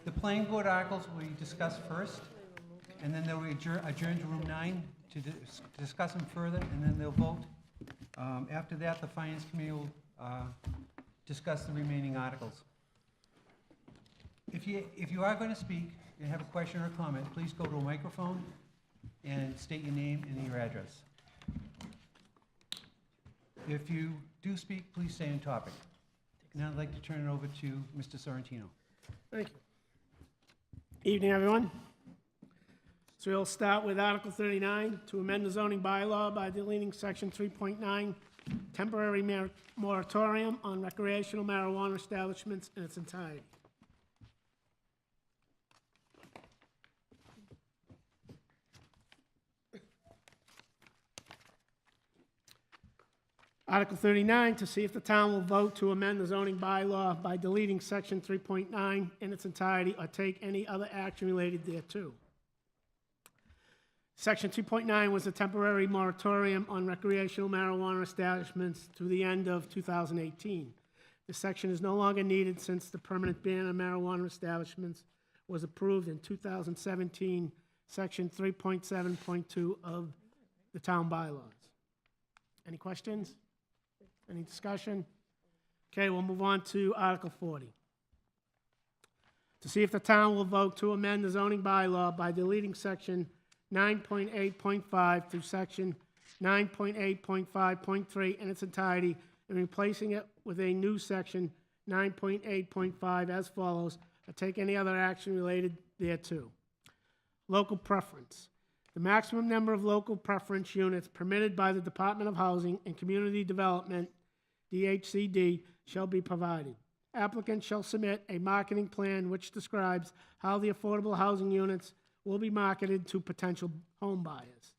The planning board articles will be discussed first, and then they'll adjourn to room 9 to discuss them further, and then they'll vote. After that, the finance committee will discuss the remaining articles. If you are going to speak and have a question or a comment, please go to a microphone and state your name and your address. If you do speak, please stay on topic. Now I'd like to turn it over to Mr. Sorrentino. Thank you. Evening, everyone. So we'll start with Article 39, to amend the zoning bylaw by deleting Section 3.9, temporary moratorium on recreational marijuana establishments in its entirety. Article 39, to see if the town will vote to amend the zoning bylaw by deleting Section 3.9 in its entirety or take any other action related thereto. Section 2.9 was a temporary moratorium on recreational marijuana establishments through the end of 2018. This section is no longer needed since the permanent ban on marijuana establishments was approved in 2017, Section 3.7.2 of the town bylaws. Any questions? Any discussion? Okay, we'll move on to Article 40. To see if the town will vote to amend the zoning bylaw by deleting Section 9.8.5 through Section 9.8.5.3 in its entirety and replacing it with a new Section 9.8.5 as follows, or take any other action related thereto. Local preference. The maximum number of local preference units permitted by the Department of Housing and Community Development, DHCD, shall be provided. Applicants shall submit a marketing plan which describes how the affordable housing units will be marketed to potential home buyers.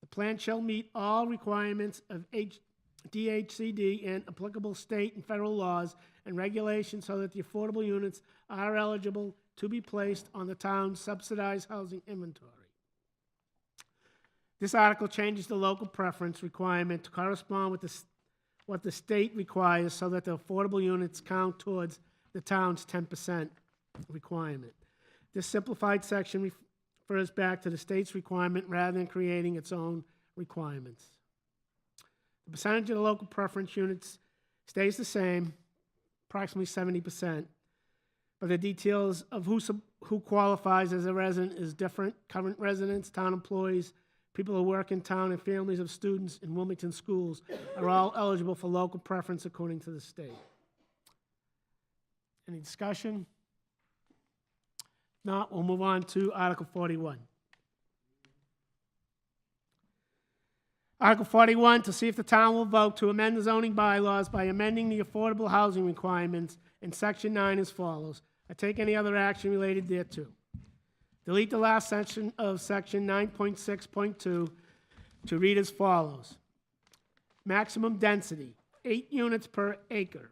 The plan shall meet all requirements of DHCD and applicable state and federal laws and regulations so that the affordable units are eligible to be placed on the town's subsidized housing inventory. This article changes the local preference requirement to correspond with what the state requires so that the affordable units count towards the town's 10% requirement. This simplified section refers back to the state's requirement rather than creating its own requirements. The percentage of the local preference units stays the same, approximately 70%, but the details of who qualifies as a resident is different. Current residents, town employees, people who work in town, and families of students in Wilmington schools are all eligible for local preference according to the state. Any discussion? If not, we'll move on to Article 41. Article 41, to see if the town will vote to amend the zoning bylaws by amending the affordable housing requirements in Section 9 as follows, or take any other action related thereto. Delete the last section of Section 9.6.2 to read as follows. Maximum density, 8 units per acre,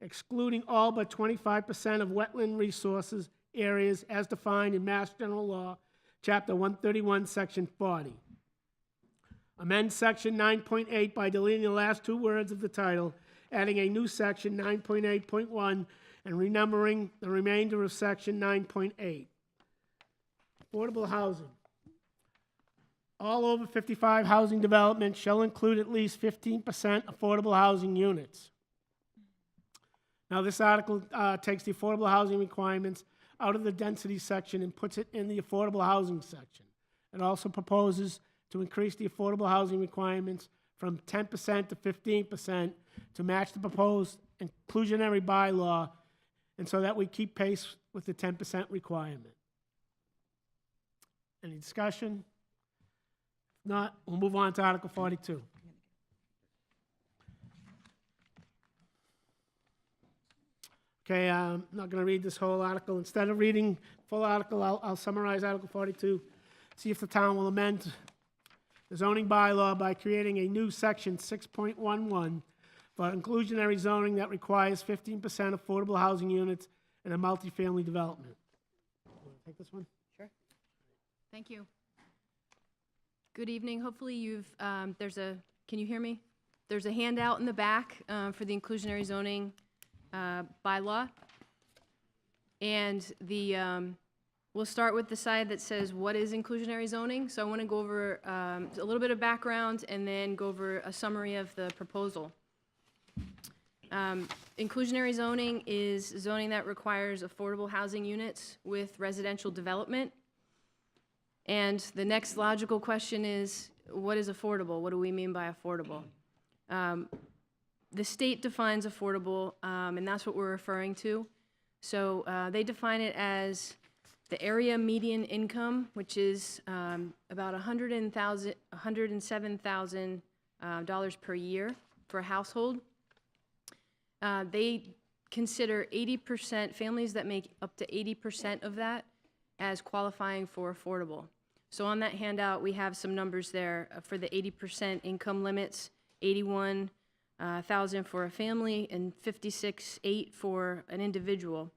excluding all but 25% of wetland resources areas as defined in Mass General Law, Chapter 131, Section 40. Amend Section 9.8 by deleting the last 2 words of the title, adding a new Section 9.8.1, and renumbering the remainder of Section 9.8. Affordable housing. All over 55 housing developments shall include at least 15% affordable housing units. Now, this article takes the affordable housing requirements out of the density section and puts it in the affordable housing section. It also proposes to increase the affordable housing requirements from 10% to 15% to match the proposed inclusionary bylaw, and so that we keep pace with the 10% requirement. Any discussion? If not, we'll move on to Article 42. Okay, I'm not going to read this whole article. Instead of reading the full article, I'll summarize Article 42. See if the town will amend the zoning bylaw by creating a new Section 6.11 for inclusionary zoning that requires 15% affordable housing units in a multifamily development. Want to take this one? Sure. Thank you. Good evening. Hopefully you've, can you hear me? There's a handout in the back for the inclusionary zoning bylaw. And we'll start with the side that says, what is inclusionary zoning? So I want to go over a little bit of background and then go over a summary of the proposal. Inclusionary zoning is zoning that requires affordable housing units with residential development. And the next logical question is, what is affordable? What do we mean by affordable? The state defines affordable, and that's what we're referring to. So they define it as the area median income, which is about $107,000 per year for a household. They consider 80%, families that make up to 80% of that as qualifying for affordable. So on that handout, we have some numbers there for the 80% income limits, 81,000 for a family and 56,800 for an individual.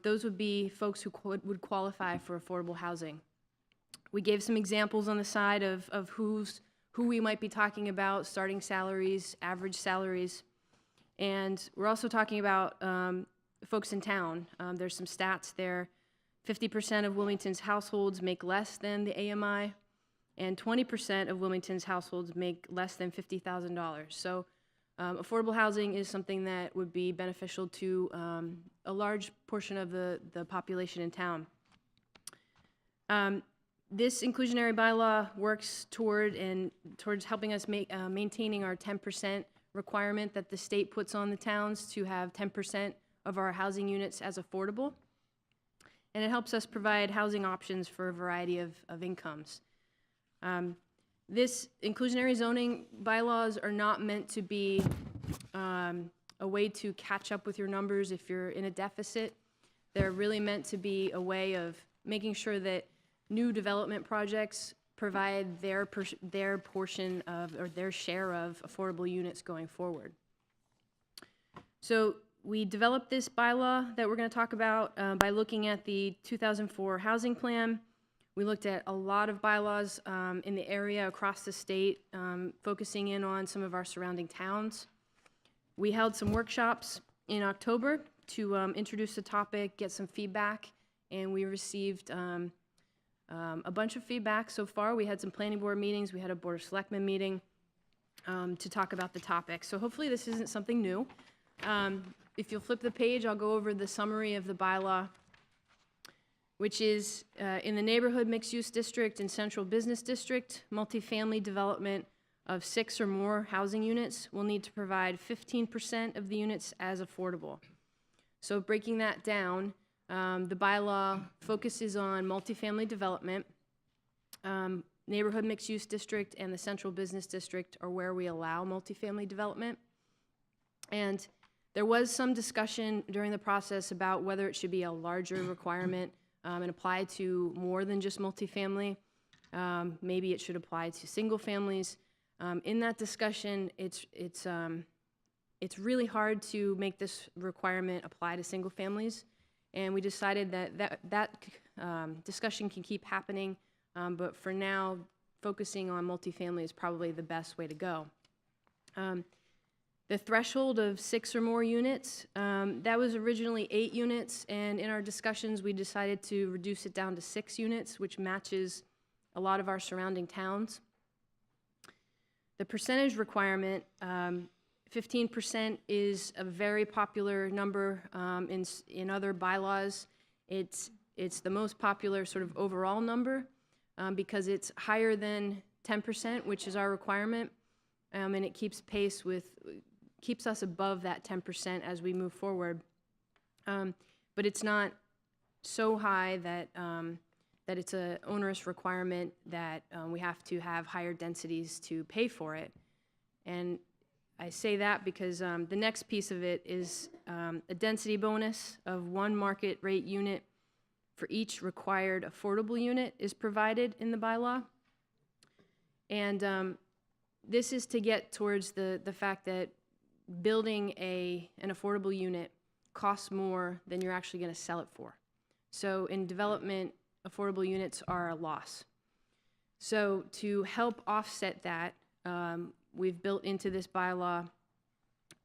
Those would be folks who would qualify for affordable housing. We gave some examples on the side of who we might be talking about, starting salaries, average salaries. And we're also talking about folks in town. There's some stats there. 50% of Wilmington's households make less than the AMI, and 20% of Wilmington's households make less than $50,000. So affordable housing is something that would be beneficial to a large portion of the population in town. This inclusionary bylaw works towards helping us maintaining our 10% requirement that the state puts on the towns to have 10% of our housing units as affordable. And it helps us provide housing options for a variety of incomes. This inclusionary zoning bylaws are not meant to be a way to catch up with your numbers if you're in a deficit. They're really meant to be a way of making sure that new development projects provide their portion of, or their share of, affordable units going forward. So we developed this bylaw that we're going to talk about by looking at the 2004 housing plan. We looked at a lot of bylaws in the area across the state, focusing in on some of our surrounding towns. We held some workshops in October to introduce the topic, get some feedback, and we received a bunch of feedback so far. We had some planning board meetings, we had a board of selectmen meeting to talk about the topic. So hopefully this isn't something new. If you'll flip the page, I'll go over the summary of the bylaw, which is in the neighborhood mixed-use district and central business district, multifamily development of 6 or more housing units will need to provide 15% of the units as affordable. So breaking that down, the bylaw focuses on multifamily development. Neighborhood mixed-use district and the central business district are where we allow multifamily development. And there was some discussion during the process about whether it should be a larger requirement and apply to more than just multifamily. Maybe it should apply to single families. In that discussion, it's really hard to make this requirement apply to single families, and we decided that discussion can keep happening, but for now, focusing on multifamily is probably the best way to go. The threshold of 6 or more units, that was originally 8 units, and in our discussions, we decided to reduce it down to 6 units, which matches a lot of our surrounding towns. The percentage requirement, 15% is a very popular number in other bylaws. It's the most popular sort of overall number because it's higher than 10%, which is our requirement, and it keeps us above that 10% as we move forward. But it's not so high that it's an onerous requirement that we have to have higher densities to pay for it. And I say that because the next piece of it is a density bonus of 1 market rate unit for each required affordable unit is provided in the bylaw. And this is to get towards the fact that building an affordable unit costs more than you're actually going to sell it for. So in development, affordable units are a loss. So to help offset that, we've built into this bylaw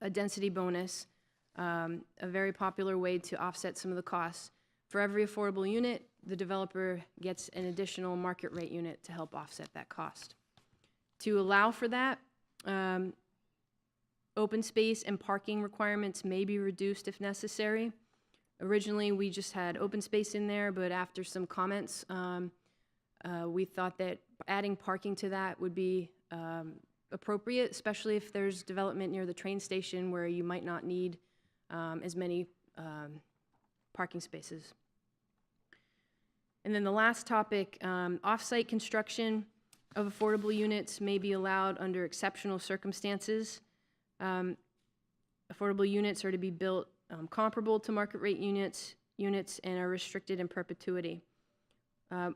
a density bonus a very popular way to offset some of the costs. For every affordable unit, the developer gets an additional market rate unit to help offset that cost. To allow for that, open space and parking requirements may be reduced if necessary. Originally, we just had open space in there, but after some comments, we thought that adding parking to that would be appropriate, especially if there's development near the train station where you might not need as many parking spaces. And then the last topic, off-site construction of affordable units may be allowed under exceptional circumstances. Affordable units are to be built comparable to market rate units and are restricted in perpetuity.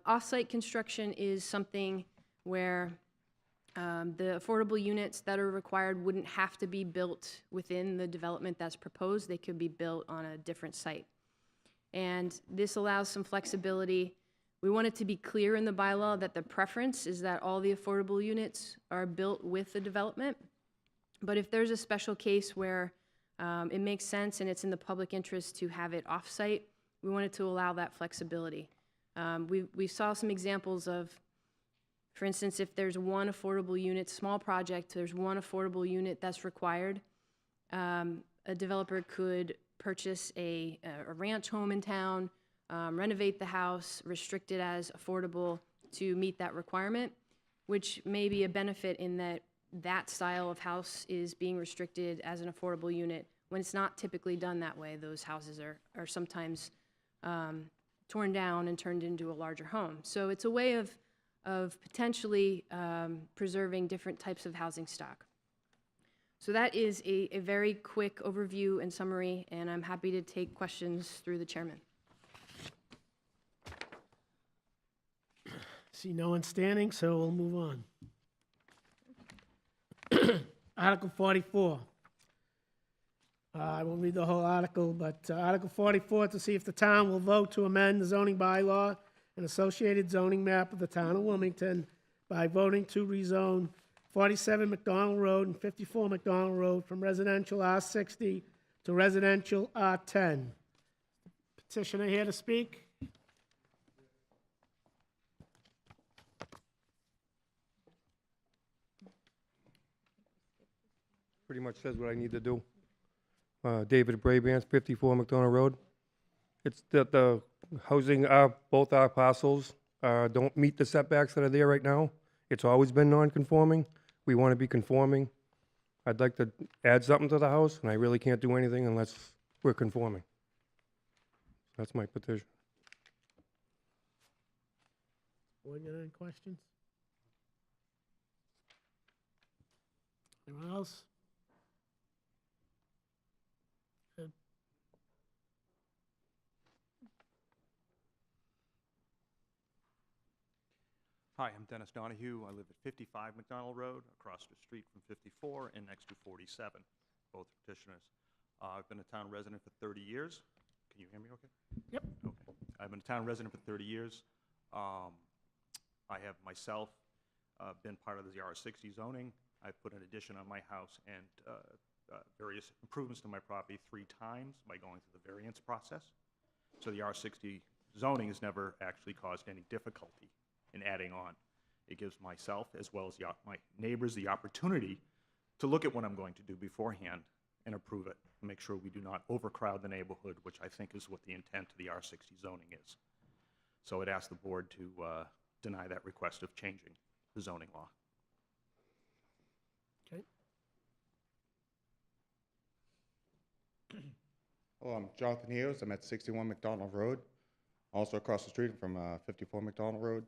Off-site construction is something where the affordable units that are required wouldn't have to be built within the development that's proposed. They could be built on a different site. And this allows some flexibility. We want it to be clear in the bylaw that the preference is that all the affordable units are built with the development. But if there's a special case where it makes sense and it's in the public interest to have it off-site, we wanted to allow that flexibility. We saw some examples of, for instance, if there's one affordable unit, small project, there's one affordable unit that's required, a developer could purchase a ranch home in town, renovate the house, restrict it as affordable to meet that requirement, which may be a benefit in that that style of house is being restricted as an affordable unit when it's not typically done that way. Those houses are sometimes torn down and turned into a larger home. So it's a way of potentially preserving different types of housing stock. So that is a very quick overview and summary, and I'm happy to take questions through the chairman. See no one standing, so we'll move on. Article 44. I won't read the whole article, but Article 44, to see if the town will vote to amend the zoning bylaw and associated zoning map of the town of Wilmington by voting to rezone 47 McDonald Road and 54 McDonald Road from residential R60 to residential R10. Petitioner here to speak? Pretty much says what I need to do. David Brabants, 54 McDonald Road. It's that the housing, both our parcels don't meet the setbacks that are there right now. It's always been non-conforming. We want to be conforming. I'd like to add something to the house, and I really can't do anything unless we're conforming. That's my petition. Board got any questions? Anyone else? Good. Hi, I'm Dennis Donahue. I live at 55 McDonald Road, across the street from 54 and next to 47, both petitioners. I've been a town resident for 30 years. Can you hear me okay? Yep. Okay. I've been a town resident for 30 years. I have myself been part of the R60 zoning. I've put an addition on my house and various improvements to my property 3 times by going through the variance process. So the R60 zoning has never actually caused any difficulty in adding on. It gives myself, as well as my neighbors, the opportunity to look at what I'm going to do beforehand and approve it, and make sure we do not overcrowd the neighborhood, which I think is what the intent of the R60 zoning is. So I'd ask the board to deny that request of changing the zoning law. Okay. Hello, I'm Jonathan Hughes. I'm at 61 McDonald Road, also across the street from 54 McDonald Road.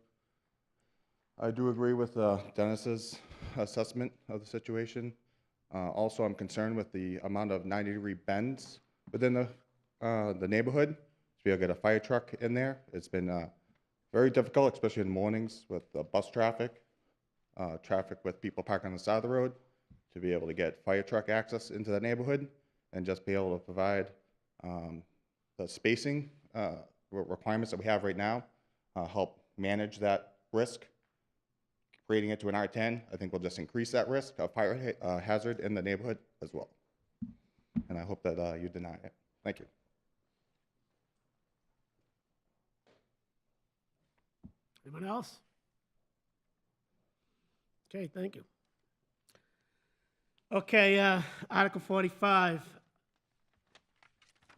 I do agree with Dennis's assessment of the situation. Also, I'm concerned with the amount of 90-degree bends within the neighborhood to be able to get a fire truck in there. It's been very difficult, especially in the mornings with the bus traffic, traffic with people parking on the side of the road, to be able to get fire truck access into the neighborhood and just be able to provide the spacing requirements that we have right now, help manage that risk. Creating it to an R10, I think will just increase that risk of fire hazard in the neighborhood as well. and I hope that you deny it. Thank you. Anyone else? Okay, thank you. Okay, Article 45.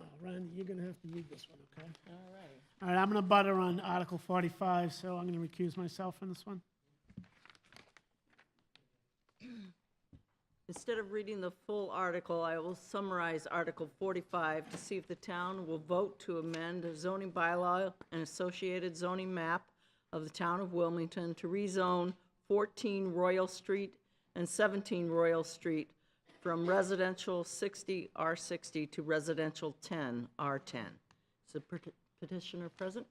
Oh, Ron, you're going to have to read this one, okay? All right. All right, I'm going to butter on Article 45, so I'm going to recuse myself from this one. Instead of reading the full article, I will summarize Article 45 to see if the town will vote to amend the zoning bylaw and associated zoning map of the town of Wilmington to rezone 14 Royal Street and 17 Royal Street from residential 60 R60 to residential 10 R10. Is the petitioner present?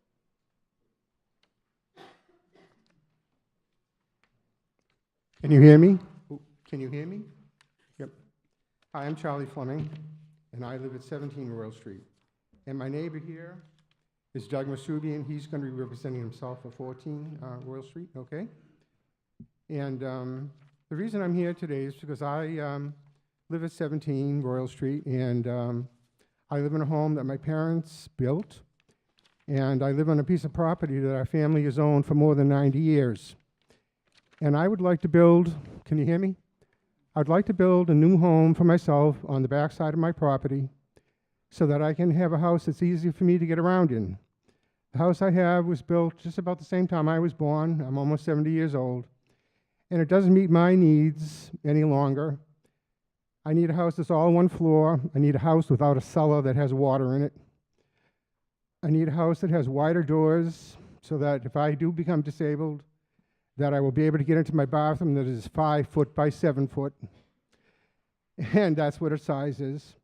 Can you hear me? Can you hear me? Yep. Hi, I'm Charlie Fleming, and I live at 17 Royal Street. And my neighbor here is Doug Masubian. He's going to be representing himself for 14 Royal Street, okay? And the reason I'm here today is because I live at 17 Royal Street, and I live in a home that my parents built, and I live on a piece of property that our family has owned for more than 90 years. And I would like to build, can you hear me? I'd like to build a new home for myself on the back side of my property so that I can have a house that's easy for me to get around in. The house I have was built just about the same time I was born. I'm almost 70 years old. And it doesn't meet my needs any longer. I need a house that's all one floor. I need a house without a cellar that has water in it. I need a house that has wider doors so that if I do become disabled, that I will be able to get into my bathroom that is 5 foot by 7 foot. And that's what its size is.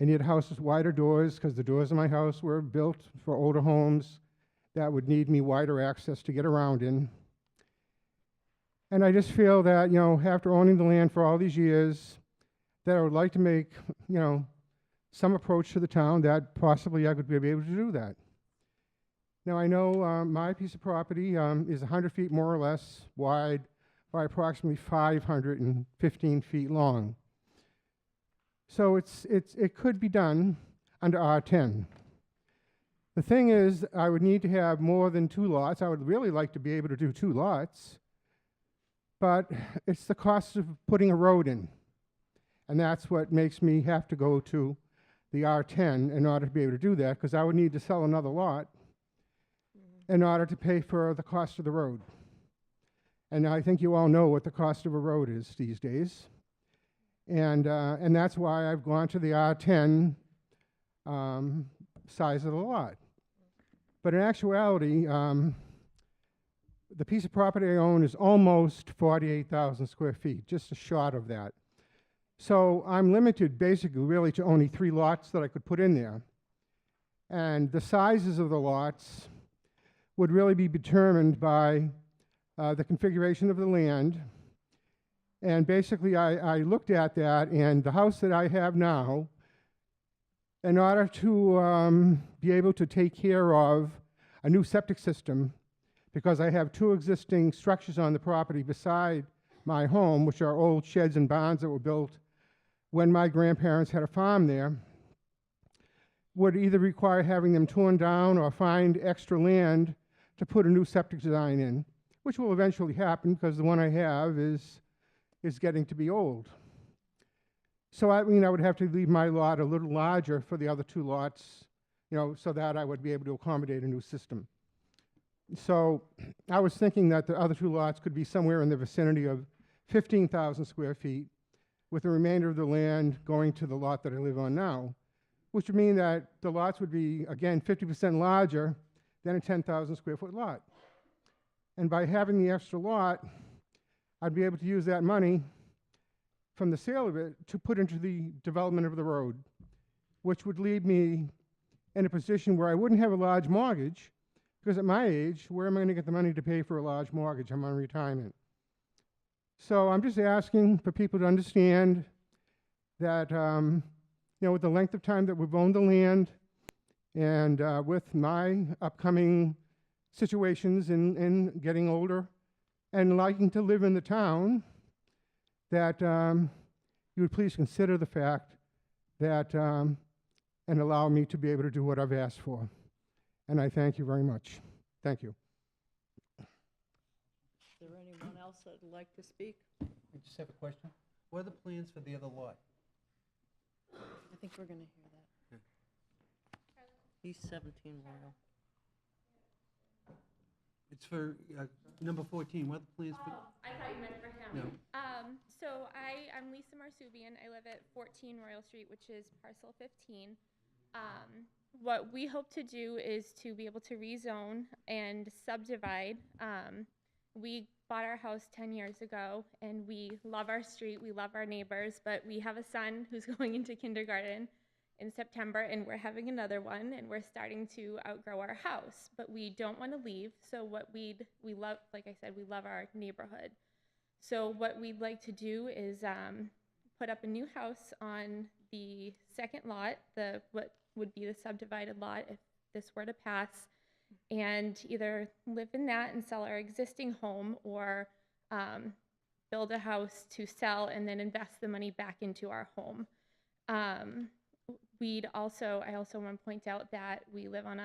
I need a house with wider doors because the doors in my house were built for older homes that would need me wider access to get around in. And I just feel that, you know, after owning the land for all these years, that I would like to make, you know, some approach to the town that possibly I could be able to do that. Now, I know my piece of property is 100 feet more or less wide by approximately 515 feet long. So it could be done under R10. The thing is, I would need to have more than 2 lots. I would really like to be able to do 2 lots, but it's the cost of putting a road in. And that's what makes me have to go to the R10 in order to be able to do that, because I would need to sell another lot in order to pay for the cost of the road. And I think you all know what the cost of a road is these days. And that's why I've gone to the R10 size of the lot. But in actuality, the piece of property I own is almost 48,000 square feet, just short of that. So I'm limited basically really to only 3 lots that I could put in there. And the sizes of the lots would really be determined by the configuration of the land. And basically I looked at that, and the house that I have now, in order to be able to take care of a new septic system, because I have 2 existing structures on the property beside my home, which are old sheds and barns that were built when my grandparents had a farm there, would either require having them torn down or find extra land to put a new septic design in, which will eventually happen because the one I have is getting to be old. So I mean, I would have to leave my lot a little larger for the other 2 lots, you know, so that I would be able to accommodate a new system. So I was thinking that the other 2 lots could be somewhere in the vicinity of 15,000 square feet, with the remainder of the land going to the lot that I live on now, which would mean that the lots would be, again, 50% larger than a 10,000 square foot lot. And by having the extra lot, I'd be able to use that money from the sale of it to put into the development of the road, which would leave me in a position where I wouldn't have a large mortgage, because at my age, where am I going to get the money to pay for a large mortgage? I'm on retirement. So I'm just asking for people to understand that, you know, with the length of time that we've owned the land, and with my upcoming situations in getting older and liking to live in the town, that you would please consider the fact that, and allow me to be able to do what I've asked for. And I thank you very much. Thank you. Is there anyone else that'd like to speak? I just have a question. What are the plans for the other lot? I think we're gonna hear that. He's 17 Royal. It's for number 14. What are the plans for? I thought you meant for him. No. So I'm Lisa Marsubian. I live at 14 Royal Street, which is parcel 15. What we hope to do is to be able to rezone and subdivide. We bought our house 10 years ago, and we love our street, we love our neighbors, but we have a son who's going into kindergarten in September, and we're having another one, and we're starting to outgrow our house, but we don't want to leave. So what we love, like I said, we love our neighborhood. So what we'd like to do is put up a new house on the second lot, what would be the subdivided lot if this were to pass, and either live in that and sell our existing home, or build a house to sell and then invest the money back into our home. I also want to point out that we live on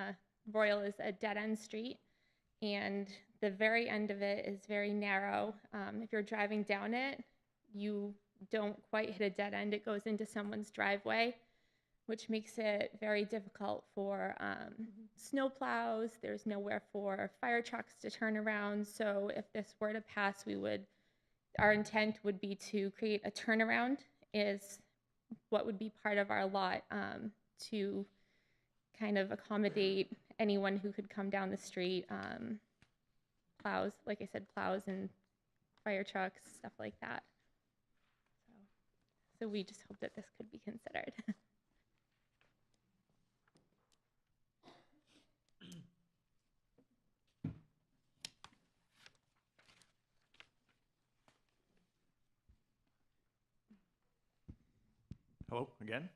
Royal is a dead-end street, and the very end of it is very narrow. If you're driving down it, you don't quite hit a dead end. It goes into someone's driveway, which makes it very difficult for snow plows. There's nowhere for fire trucks to turn around. So if this were to pass, our intent would be to create a turnaround is what would be part of our lot, to kind of accommodate anyone who could come down the street, plows, like I said, plows and fire trucks, stuff like that. So we just hope that this could be considered. Hello again.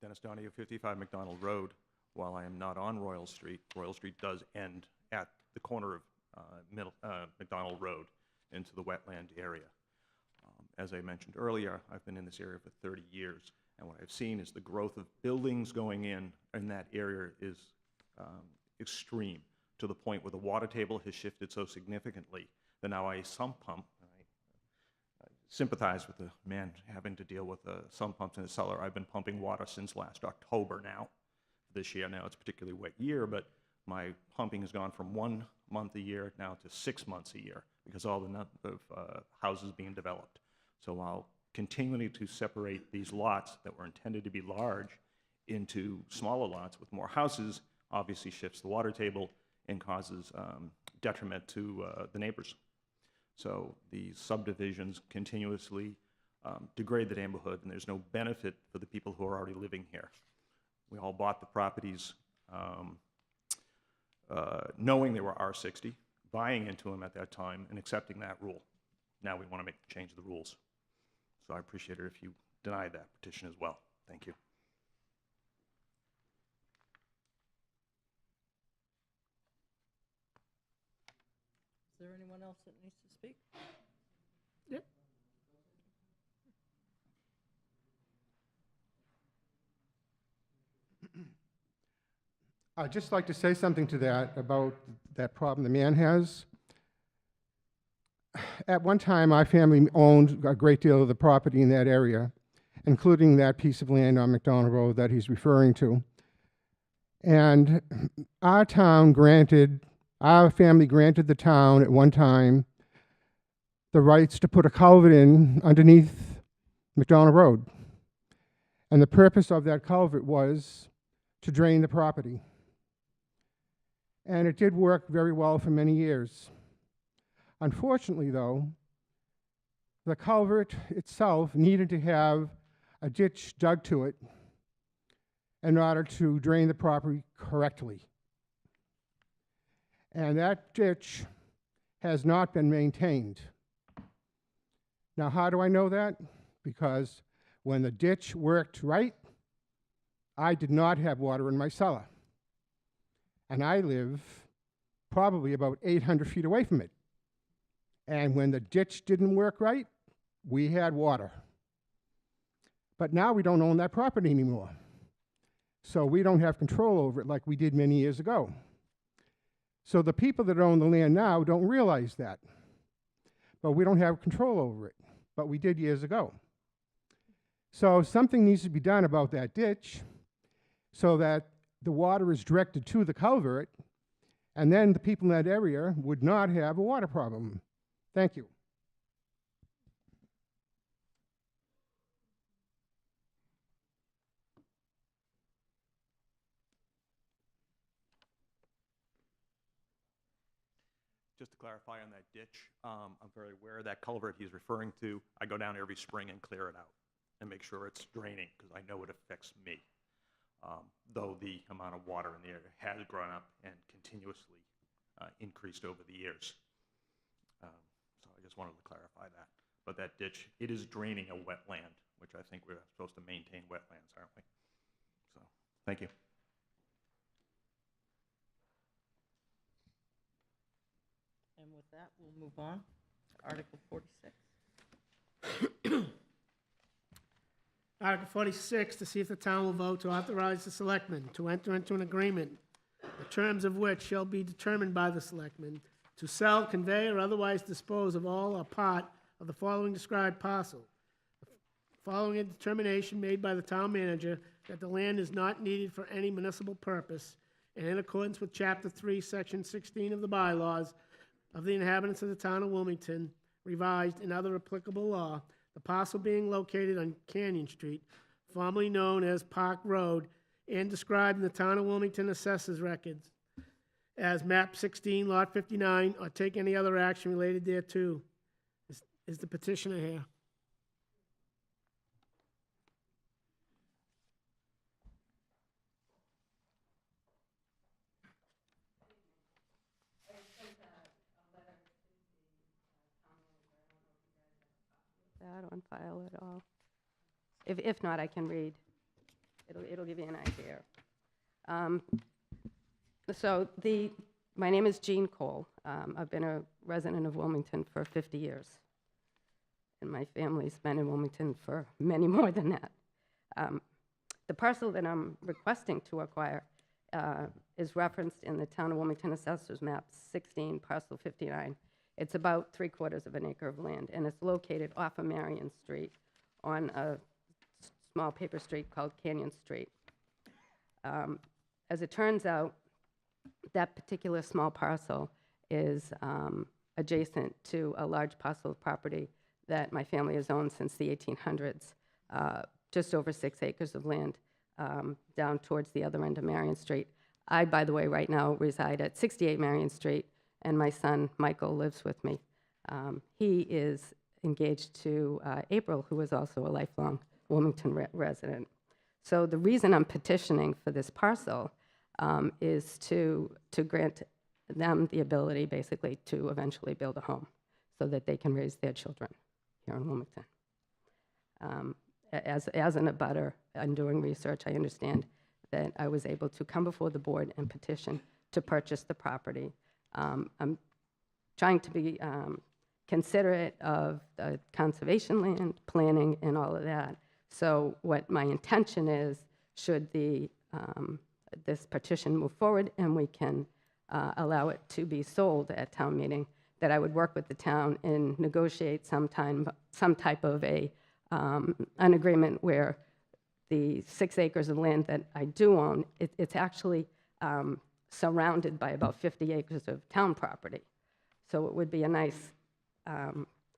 Dennis Donahue, 55 McDonald Road. While I am not on Royal Street does end at the corner of McDonald Road into the wetland area. As I mentioned earlier, I've been in this area for 30 years, and what I've seen is the growth of buildings going in that area is extreme, to the point where the water table has shifted so significantly that now a sump pump, I sympathize with the man having to deal with sump pumps in his cellar. I've been pumping water since last October now. This year, now it's a particularly wet year, but my pumping has gone from 1 month a year now to 6 months a year because all the number of houses being developed. So while continuing to separate these lots that were intended to be large into smaller lots with more houses, obviously shifts the water table and causes detriment to the neighbors. So these subdivisions continuously degrade the neighborhood, and there's no benefit for the people who are already living here. We all bought the properties knowing they were R60, buying into them at that time, and accepting that rule. Now we want to change the rules. So I appreciate it if you deny that petition as well. Thank you. Is there anyone else that needs to speak? Yep. I'd just like to say something to that about that problem the man has. At one time, my family owned a great deal of the property in that area, including that piece of land on McDonald Road that he's referring to. And our family granted the town at one time the rights to put a culvert in underneath McDonald Road. And the purpose of that culvert was to drain the property. And it did work very well for many years. Unfortunately, though, the culvert itself needed to have a ditch dug to it in order to drain the property correctly. And that ditch has not been maintained. Now, how do I know that? Because when the ditch worked right, I did not have water in my cellar. And I live probably about 800 feet away from it. And when the ditch didn't work right, we had water. But now we don't own that property anymore. So we don't have control over it like we did many years ago. So the people that own the land now don't realize that. But we don't have control over it, but we did years ago. So something needs to be done about that ditch so that the water is directed to the culvert, and then the people in that area would not have a water problem. Thank you. Just to clarify on that ditch, I'm very aware of that culvert he's referring to. I go down every spring and clear it out and make sure it's draining, because I know it affects me. Though the amount of water in the area has grown up and continuously increased over the years. So I just wanted to clarify that. But that ditch, it is draining a wetland, which I think we're supposed to maintain wetlands, aren't we? So, thank you. And with that, we'll move on to Article 46. Article 46, to see if the town will vote to authorize the selectmen to enter into an agreement, the terms of which shall be determined by the selectmen, to sell, convey, or otherwise dispose of all or part of the following described parcel. Following a determination made by the town manager that the land is not needed for any municipal purpose, and in accordance with Chapter 3, Section 16 of the bylaws of the inhabitants of the town of Wilmington, revised and other applicable law, the parcel being located on Canyon Street, formerly known as Park Road, and described in the town of Wilmington Assessors Records as map 16, lot 59, or take any other action related thereto. Is the petitioner here? That on file at all. If not, I can read. It'll give you an idea. My name is Jean Cole. I've been a resident of Wilmington for 50 years. And my family's been in Wilmington for many more than that. The parcel that I'm requesting to acquire is referenced in the town of Wilmington Assessors Map 16, parcel 59. It's about 3/4 of an acre of land, and it's located off of Marion Street on a small paper street called Canyon Street. As it turns out, that particular small parcel is adjacent to a large parcel of property that my family has owned since the 1800s, just over 6 acres of land down towards the other end of Marion Street. I, by the way, right now reside at 68 Marion Street, and my son, Michael, lives with me. He is engaged to April, who is also a lifelong Wilmington resident. So the reason I'm petitioning for this parcel is to grant them the ability, basically, to eventually build a home so that they can raise their children here in Wilmington. As an abutter and doing research, I understand that I was able to come before the board and petition to purchase the property. I'm trying to be considerate of the conservation land, planning, and all of that. So what my intention is, should this petition move forward and we can allow it to be sold at town meeting, that I would work with the town and negotiate some type of an agreement where the 6 acres of land that I do own, it's actually surrounded by about 50 acres of town property. So it would be a nice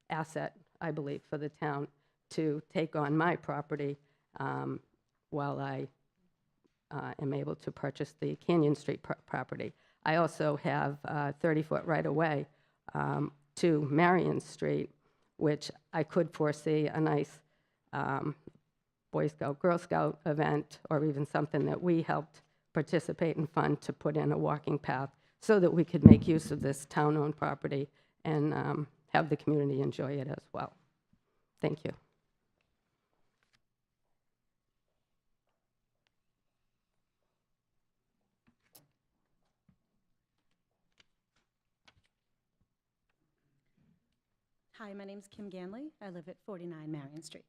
asset, I believe, for the town to take on my property while I am able to purchase the Canyon Street property. I also have 30-foot right-of-way to Marion Street, which I could foresee a nice Boy Scout, Girl Scout event, or even something that we helped participate and fund to put in a walking path so that we could make use of this town-owned property and have the community enjoy it as well. Thank you. Hi, my name's Kim Ganley. I live at 49 Marion Street.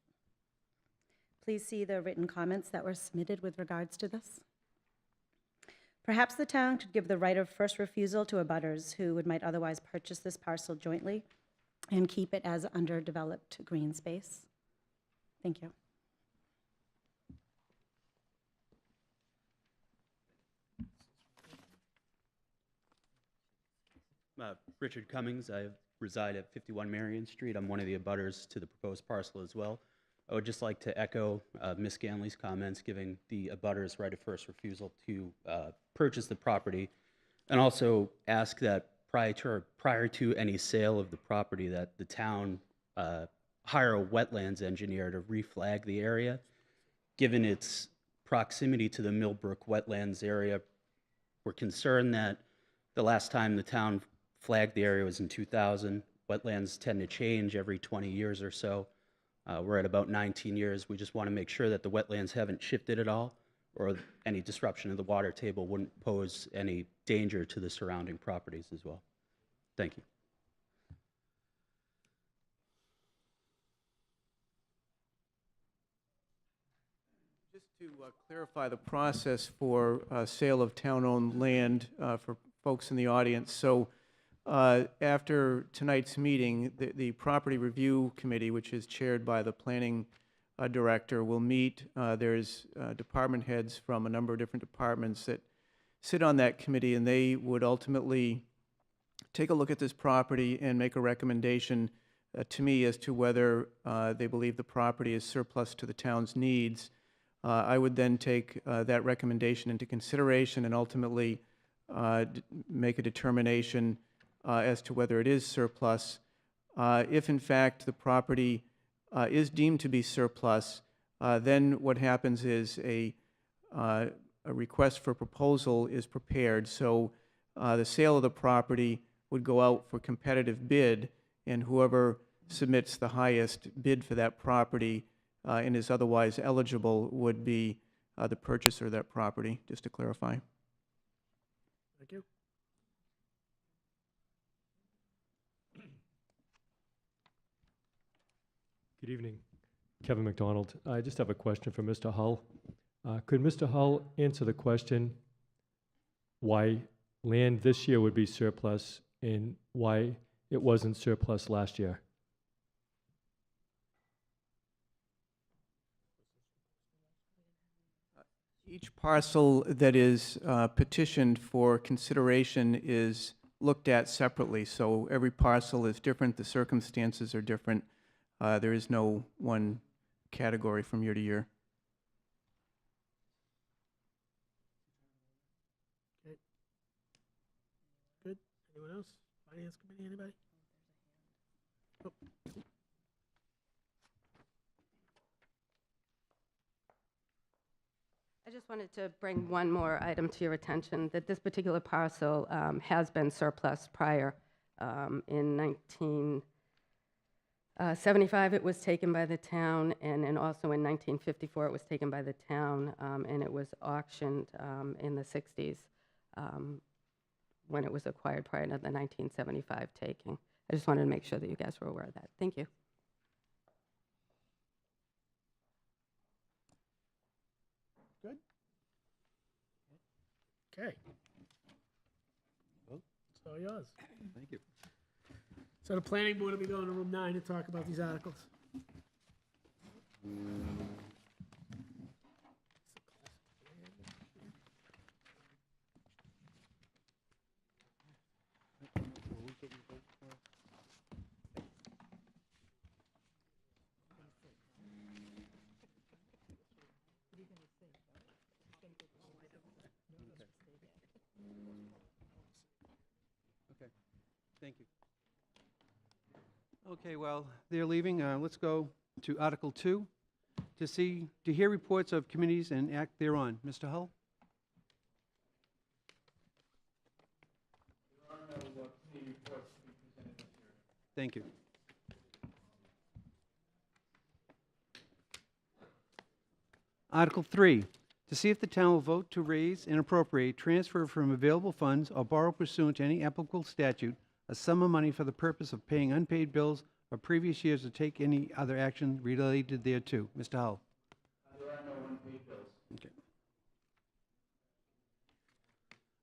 Please see the written comments that were submitted with regards to this. Perhaps the town could give the right of first refusal to abutters who might otherwise purchase this parcel jointly and keep it as underdeveloped green space. Thank you. Richard Cummings. I reside at 51 Marion Street. I'm one of the abutters to the proposed parcel as well. I would just like to echo Ms. Ganley's comments, giving the abutters right of first refusal to purchase the property, and also ask that prior to any sale of the property, that the town hire a wetlands engineer to reflag the area. Given its proximity to the Millbrook wetlands area, we're concerned that the last time the town flagged the area was in 2000. Wetlands tend to change every 20 years or so. We're at about 19 years. We just want to make sure that the wetlands haven't shifted at all, or any disruption of the water table wouldn't pose any danger to the surrounding properties as well. Thank you. Just to clarify the process for sale of town-owned land for folks in the audience. So after tonight's meeting, the Property Review Committee, which is chaired by the Planning Director, will meet. There's department heads from a number of different departments that sit on that committee, and they would ultimately take a look at this property and make a recommendation to me as to whether they believe the property is surplus to the town's needs. I would then take that recommendation into consideration and ultimately make a determination as to whether it is surplus. If in fact the property is deemed to be surplus, then what happens is a request for proposal is prepared. So the sale of the property would go out for competitive bid, and whoever submits the highest bid for that property and is otherwise eligible would be the purchaser of that property, just to clarify. Thank you. Good evening. Kevin McDonald. I just have a question for Mr. Hull. Could Mr. Hull answer the question why land this year would be surplus and why it wasn't surplus last year? Each parcel that is petitioned for consideration is looked at separately. So every parcel is different. The circumstances are different. There is no one category from year to year. Okay. Good. Anyone else? Finance Committee, anybody? Oh. I just wanted to bring one more item to your attention, that this particular parcel has been surplus prior. In 1975, it was taken by the town, and also in 1954, it was taken by the town, and it was auctioned in the 60s when it was acquired prior to the 1975 taking. I just wanted to make sure that you guys were aware of that. Thank you. Good. Okay. It's all yours. Thank you. So the planning board will be going to room 9 to talk about these articles. Okay, thank you. Okay, well, they're leaving. Let's go to Article 2, to hear reports of committees and act thereon. Mr. Hull? Thank you. Article 3, to see if the town will vote to raise and appropriate, transfer from available funds, or borrow pursuant to any applicable statute a sum of money for the purpose of paying unpaid bills of previous years, or take any other action related thereto. Mr. Hull.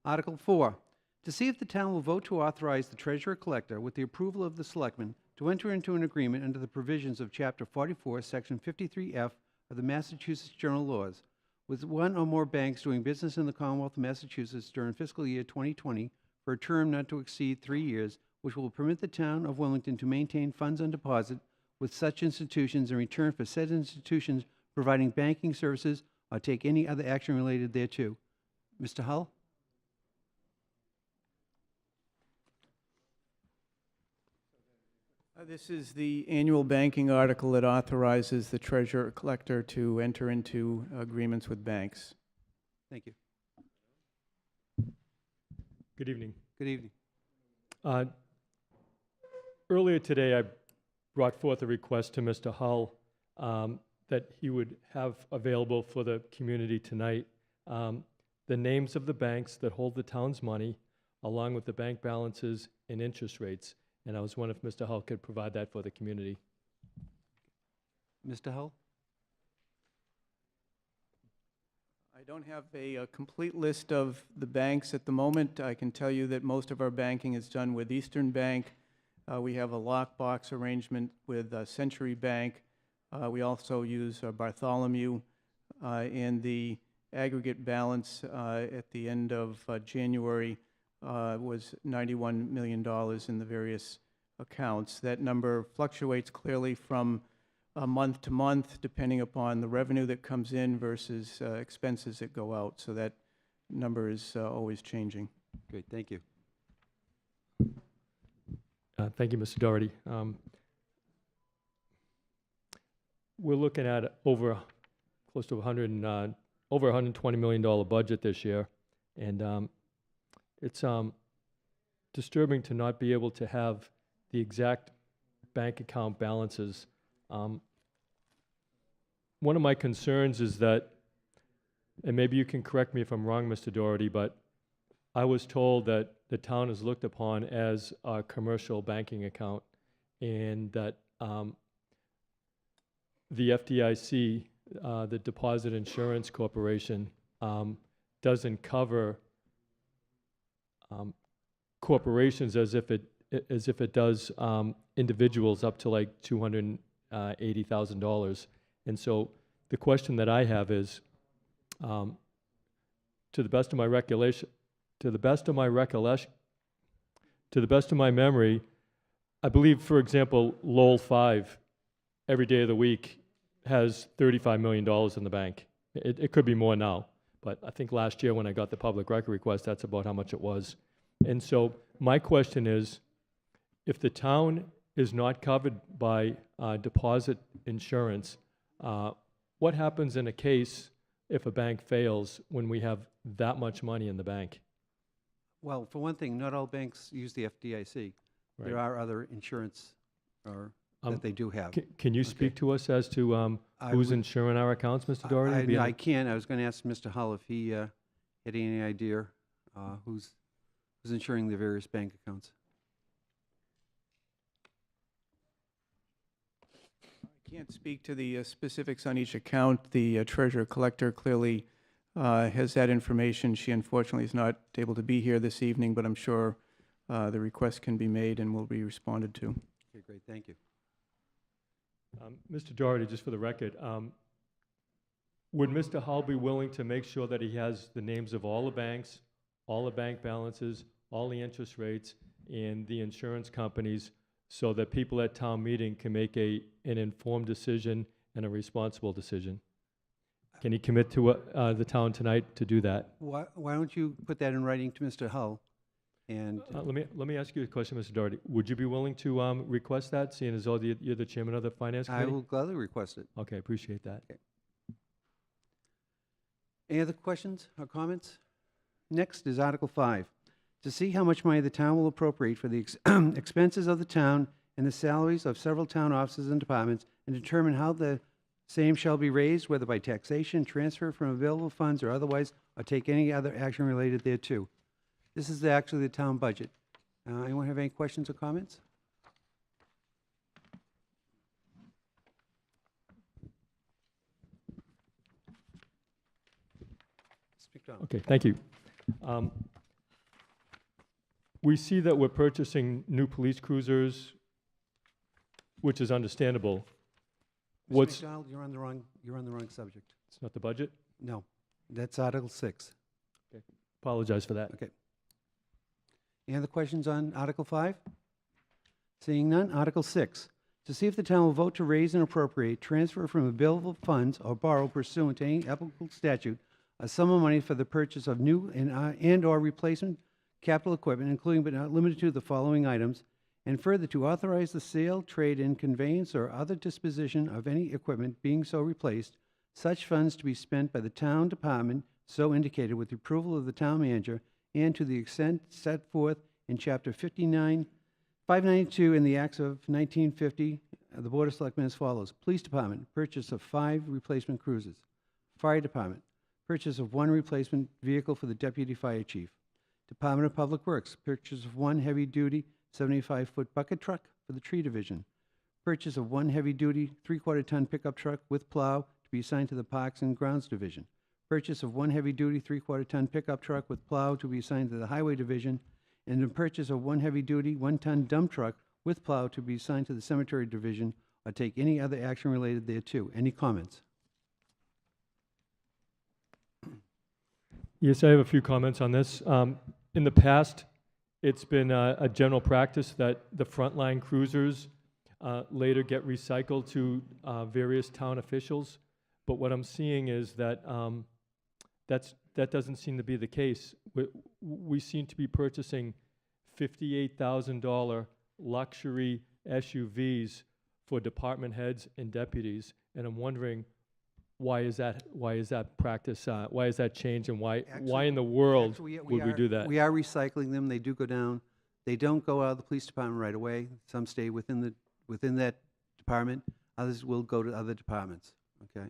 Article 4, to see if the town will vote to authorize the treasurer-collector, with the approval of the selectmen, to enter into an agreement under the provisions of Chapter 44, Section 53F of the Massachusetts General Laws, with one or more banks doing business in the Commonwealth of Massachusetts during fiscal year 2020 for a term not to exceed 3 years, which will permit the town of Wilmington to maintain funds on deposit with such institutions in return for said institutions providing banking services or take any other action related thereto. Mr. Hull? This is the annual banking article that authorizes the treasurer-collector to enter into agreements with banks. Thank you. Good evening. Good evening. Earlier today, I brought forth a request to Mr. Hull that he would have available for the community tonight the names of the banks that hold the town's money, along with the bank balances and interest rates. And I was wondering if Mr. Hull could provide that for the community. Mr. Hull? I don't have a complete list of the banks at the moment. I can tell you that most of our banking is done with Eastern Bank. We have a lockbox arrangement with Century Bank. We also use Bartholomew, and the aggregate balance at the end of January was $91 million in the various accounts. That number fluctuates clearly from month to month, depending upon the revenue that comes in versus expenses that go out. So that number is always changing. Great, thank you. Thank you, Mr. Doherty. We're looking at close to over $120 million budget this year, and it's disturbing to not be able to have the exact bank account balances. One of my concerns is that, and maybe you can correct me if I'm wrong, Mr. Doherty, but I was told that the town is looked upon as a commercial banking account, and that the FDIC, the Deposit Insurance Corporation, doesn't cover corporations as if it does individuals up to like $280,000. And so the question that I have is, to the best of my memory, I believe, for example, Lowell 5, every day of the week, has $35 million in the bank. It could be more now, but I think last year when I got the public record request, that's about how much it was. And so my question is, if the town is not covered by deposit insurance, what happens in a case if a bank fails when we have that much money in the bank? Well, for one thing, not all banks use the FDIC. Right. There are other insurance that they do have. Can you speak to us as to who's insuring our accounts, Mr. Doherty? I can. I was going to ask Mr. Hull if he had any idea who's insuring the various bank accounts. I can't speak to the specifics on each account. The treasurer-collector clearly has that information. She unfortunately is not able to be here this evening, but I'm sure the request can be made and will be responded to. Okay, great. Thank you. Mr. Doherty, just for the record, would Mr. Hull be willing to make sure that he has the names of all the banks, all the bank balances, all the interest rates, and the insurance companies, so that people at town meeting can make an informed decision and a responsible decision? Can he commit to the town tonight to do that? Why don't you put that in writing to Mr. Hull? And let me ask you a question, Mr. Doherty. Would you be willing to request that, seeing as though you're the chairman of the finance I committee? will gladly request it. Okay, appreciate that. Okay. Any other questions or comments? Next is Article 5, to see how much money the town will appropriate for the expenses of the town and the salaries of several town offices and departments, and determine how the same shall be raised, whether by taxation, transfer from available funds, or otherwise, or take any other action related thereto. This is actually the town budget. Anyone have any questions or comments? Speak down. Okay, thank you. we see that we're purchasing new police cruisers, which is understandable. Mr. What's, McDonald, you're on the wrong subject. it's not the budget? No, that's Article 6. Apologize for that. Okay. Any other questions on Article 5? Seeing none, Article 6, to see if the town will vote to raise and appropriate, transfer from available funds, or borrow pursuant to any applicable statute a sum of money for the purchase of new and/or replacement capital equipment, including but not limited to the following items, and further to authorize the sale, trade-in, conveyance, or other disposition of any equipment being so replaced, such funds to be spent by the town department so indicated with the approval of the town manager, and to the extent set forth in Chapter 592 in the Acts of 1950, the Board of Selectmen as follows. Police Department, purchase of 5 replacement cruisers. Fire Department, purchase of 1 replacement vehicle for the Deputy Fire Chief. Department of Public Works, purchase of 1 heavy-duty 75-foot bucket truck for the Tree Division. Purchase of 1 heavy-duty 3/4-ton pickup truck with plow to be assigned to the Parks and Grounds Division. Purchase of 1 heavy-duty 3/4-ton pickup truck with plow to be assigned to the Highway Division, and the purchase of 1 heavy-duty 1-ton dump truck with plow to be assigned to the Cemetery Division, or take any other action related thereto. Any comments? Yes, I have a few comments on this. In the past, it's been a general practice that the frontline cruisers later get recycled to various town officials. But what I'm seeing is that that doesn't seem to be the case. We seem to be purchasing $58,000 luxury SUVs for department heads and deputies, and I'm wondering why is that practice? Why is that change, and why in the world Actually, would we do that? We are recycling them. They do go down. They don't go out of the police department right away. Some stay within that department. Others will go to other departments. Okay.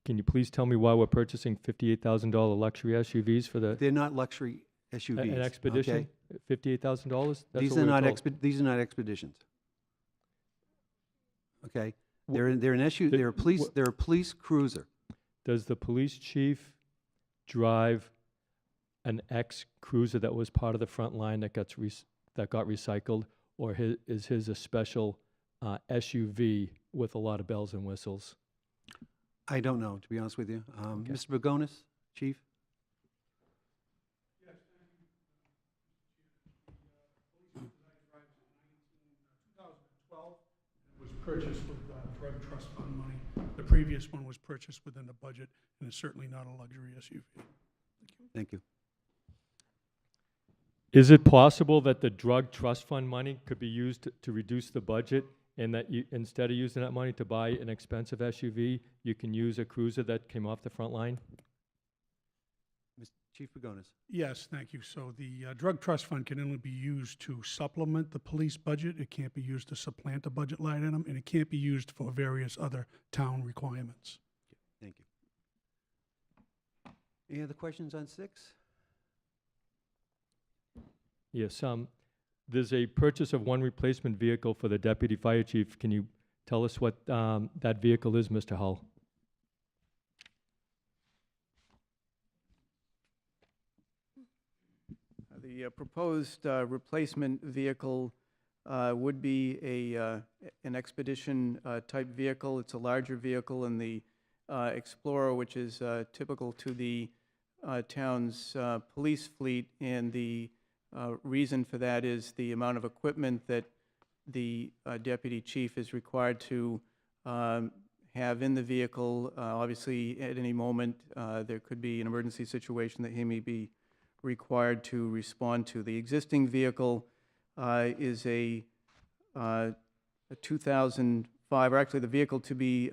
Can you please tell me why we're purchasing $58,000 luxury SUVs for the They're not luxury SUVs. an expedition? Okay? $58,000? These are not expeditions. Okay. They're an SUV. They're a police cruiser. Does the police chief drive an ex-cruiser that was part of the front line that got recycled, or is his a special SUV with a lot of bells and whistles? I don't know, to be honest with you. Mr. Bogonis, Chief? Yes, thank you, Mr. Chair. The police drives in 2012. It was purchased with drug trust fund money. The previous one was purchased within the budget, and it's certainly not a luxury SUV. Thank you. Is it possible that the drug trust fund money could be used to reduce the budget, and that you, instead of using that money to buy an expensive SUV, you can use a cruiser that came off the front line? Chief Pagonis. Yes, thank you. So the drug trust fund can only be used to supplement the police budget. It can't be used to supplant a budget line item, and it can't be used for various other town requirements. Thank you. Any other questions on 6? Yes, there's a purchase of 1 replacement vehicle for the deputy fire chief. Can you tell us what that vehicle is, Mr. Hull? The proposed replacement vehicle would be an expedition type vehicle. It's a larger vehicle than the Explorer, which is typical to the town's police fleet, and the reason for that is the amount of equipment that the deputy chief is required to have in the vehicle. Obviously, at any moment, there could be an emergency situation that he may be required to respond to. The existing vehicle is a 2005, or actually the vehicle to be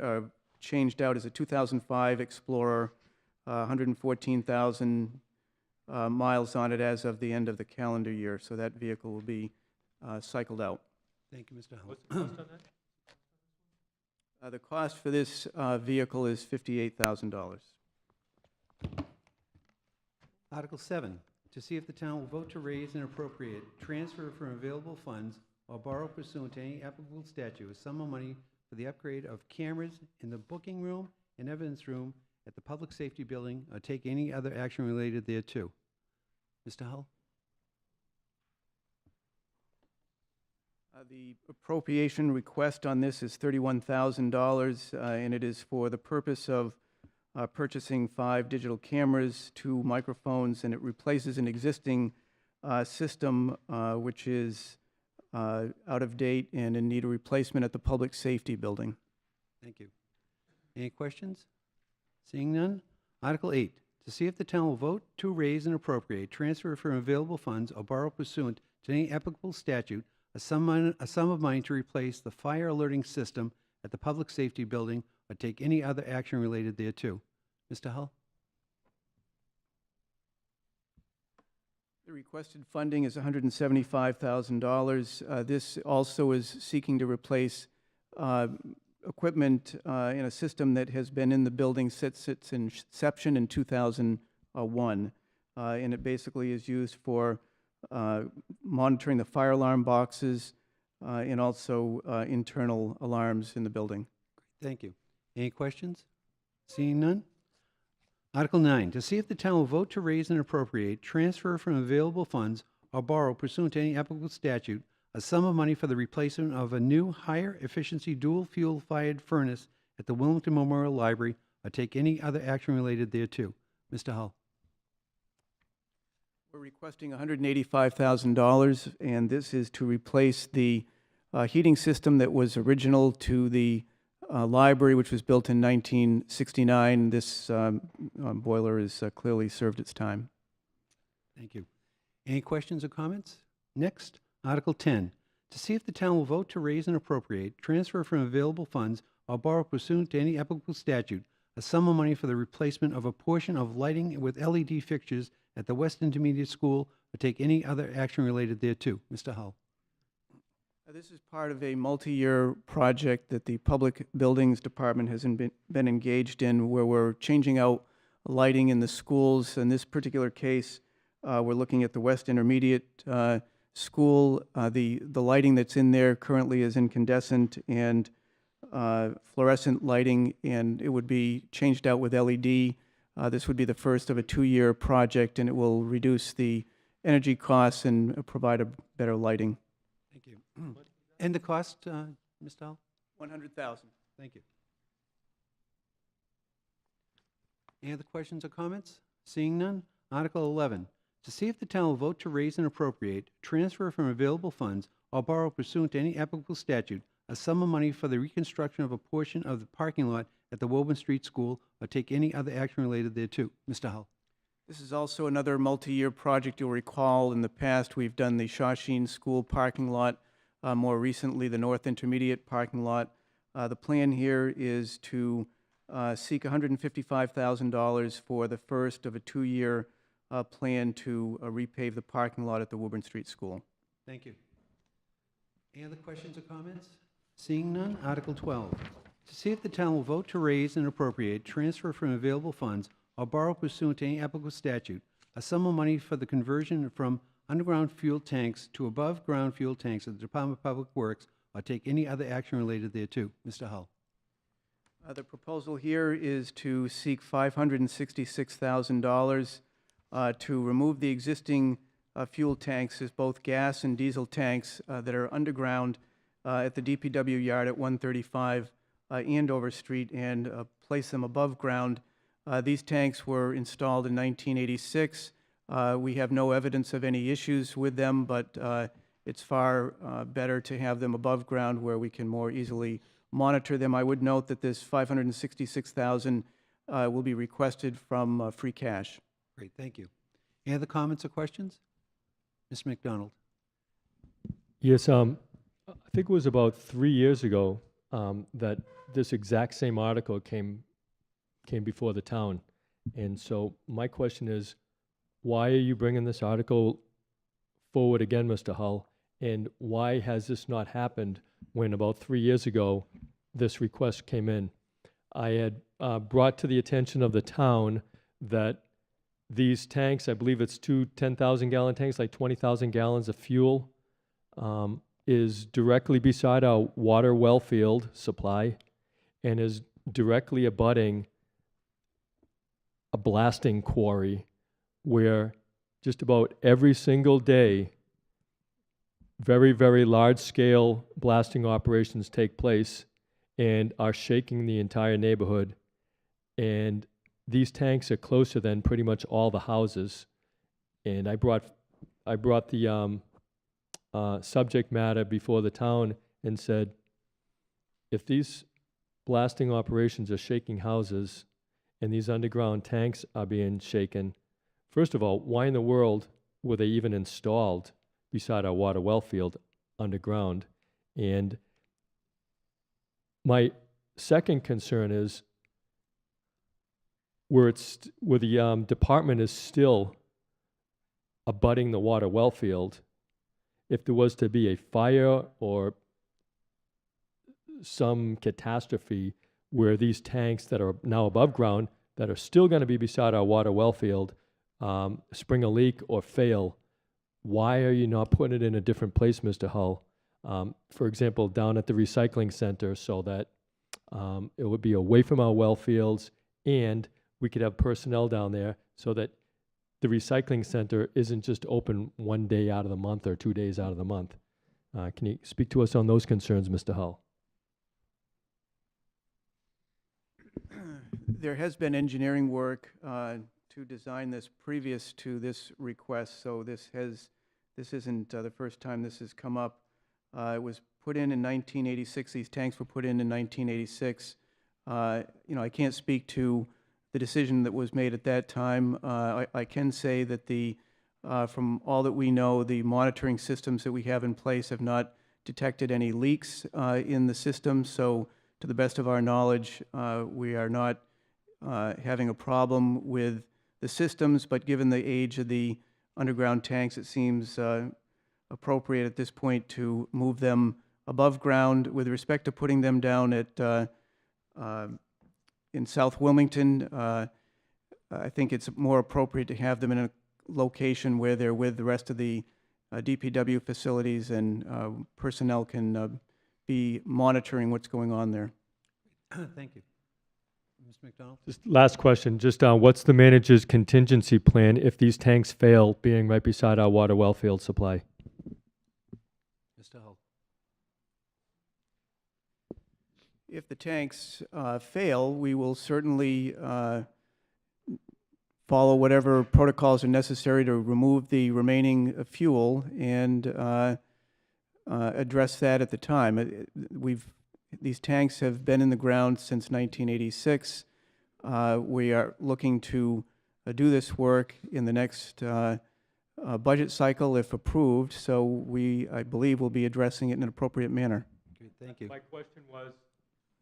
changed out is a 2005 Explorer, 114,000 miles on it as of the end of the calendar year. So that vehicle will be cycled out. Thank you, Mr. Hull. What's the cost on that? The cost for this vehicle is $58,000. Article 7, to see if the town will vote to raise and appropriate, transfer from available funds, or borrow pursuant to any applicable statute a sum of money for the upgrade of cameras in the booking room and evidence room at the Public Safety Building, or take any other action related thereto. Mr. Hull? The appropriation request on this is $31,000, and it is for the purpose of purchasing 5 digital cameras, 2 microphones, and it replaces an existing system which is out of date and in need of replacement at the Public Safety Building. Thank you. Any questions? Seeing none. Article 8, to see if the town will vote to raise and appropriate, transfer from available funds, or borrow pursuant to any applicable statute a sum of money to replace the fire alerting system at the Public Safety Building or take any other action related thereto. Mr. Hull? The requested funding is $175,000. This also is seeking to replace equipment in a system that has been in the building since its inception in 2001. And it basically is used for monitoring the fire alarm boxes and also internal alarms in the building. Thank you. Any questions? Seeing none. Article 9, to see if the town will vote to raise and appropriate, transfer from available funds, or borrow pursuant to any applicable statute a sum of money for the replacement of a new higher efficiency dual fuel fired furnace at the Wilmington Memorial Library or take any other action related thereto. Mr. Hull? We're requesting $185,000, and this is to replace the heating system that was original to the library, which was built in 1969. This boiler has clearly served its time. Thank you. Any questions or comments? Next, Article 10, to see if the town will vote to raise and appropriate, transfer from available funds, or borrow pursuant to any applicable statute a sum of money for the replacement of a portion of lighting with LED fixtures at the West Intermediate School or take any other action related thereto. Mr. Hull? This is part of a multi-year project that the Public Buildings Department has been engaged in, where we're changing out lighting in the schools. In this particular case, we're looking at the West Intermediate School. The lighting that's in there currently is incandescent and fluorescent lighting, and it would be changed out with LED. This would be the first of a 2-year project, and it will reduce the energy costs and provide a better lighting. Thank you. And the cost, Mr. Hull? $100,000. Thank you. Any other questions or comments? Seeing none. Article 11, to see if the town will vote to raise and appropriate, transfer from available funds, or borrow pursuant to any applicable statute a sum of money for the reconstruction of a portion of the parking lot at the Woburn Street School or take any other action related thereto. Mr. Hull? This is also another multi-year project. You'll recall in the past we've done the Shawshene School parking lot, more recently the North Intermediate parking lot. The plan here is to seek $155,000 for the first of a 2-year plan to repave the parking lot at the Woburn Street School. Thank you. Any other questions or comments? Seeing none, Article 12, to see if the town will vote to raise and appropriate, transfer from available funds, or borrow pursuant to any applicable statute a sum of money for the conversion from underground fuel tanks to above-ground fuel tanks at the Department of Public Works or take any other action related thereto. Mr. Hull? The proposal here is to seek $566,000 to remove the existing fuel tanks, as both gas and diesel tanks that are underground at the DPW yard at 135 Andover Street, and place them above ground. These tanks were installed in 1986. We have no evidence of any issues with them, but it's far better to have them above ground where we can more easily monitor them. I would note that this $566,000 will be requested from free cash. Great, thank you. Any other comments or questions? Mr. McDonald? Yes, I think it was about 3 years ago that this exact same article came before the town. And so my question is, why are you bringing this article forward again, Mr. Hull? And why has this not happened when about 3 years ago this request came in? I had brought to the attention of the town that these tanks, I believe it's 2 10,000-gallon tanks, like 20,000 gallons of fuel, is directly beside our water well field supply and is directly abutting a blasting quarry where just about every single day very, very large-scale blasting operations take place and are shaking the entire neighborhood. And these tanks are closer than pretty much all the houses. And I brought the subject matter before the town and said, if these blasting operations are shaking houses and these underground tanks are being shaken, first of all, why in the world were they even installed beside our water well field underground? And my second concern is where the department is still abutting the water well field. If there was to be a fire or some catastrophe where these tanks that are now above ground that are still going to be beside our water well field spring a leak or fail, why are you not putting it in a different place, Mr. Hull? For example, down at the recycling center, so that it would be away from our well fields, and we could have personnel down there so that the recycling center isn't just open one day out of the month or 2 days out of the month. Can you speak to us on those concerns, Mr. Hull? There has been engineering work to design this previous to this request, so this isn't the first time this has come up. It was put in 1986. These tanks were put in 1986. I can't speak to the decision that was made at that time. I can say that from all that we know, the monitoring systems that we have in place have not detected any leaks in the system. So to the best of our knowledge, we are not having a problem with the systems, but given the age of the underground tanks, it seems appropriate at this point to move them above ground. With respect to putting them down at in South Wilmington, I think it's more appropriate to have them in a location where they're with the rest of the DPW facilities and personnel can be monitoring what's going on there. Thank you. Mr. McDonald? Just last question, just what's the manager's contingency plan if these tanks fail, being right beside our water well field supply? Mr. Hull? If the tanks fail, we will certainly follow whatever protocols are necessary to remove the remaining fuel and address that at the time. These tanks have been in the ground since 1986. We are looking to do this work in the next budget cycle if approved, so I believe we'll be addressing it in an appropriate manner. Great, thank you. My question was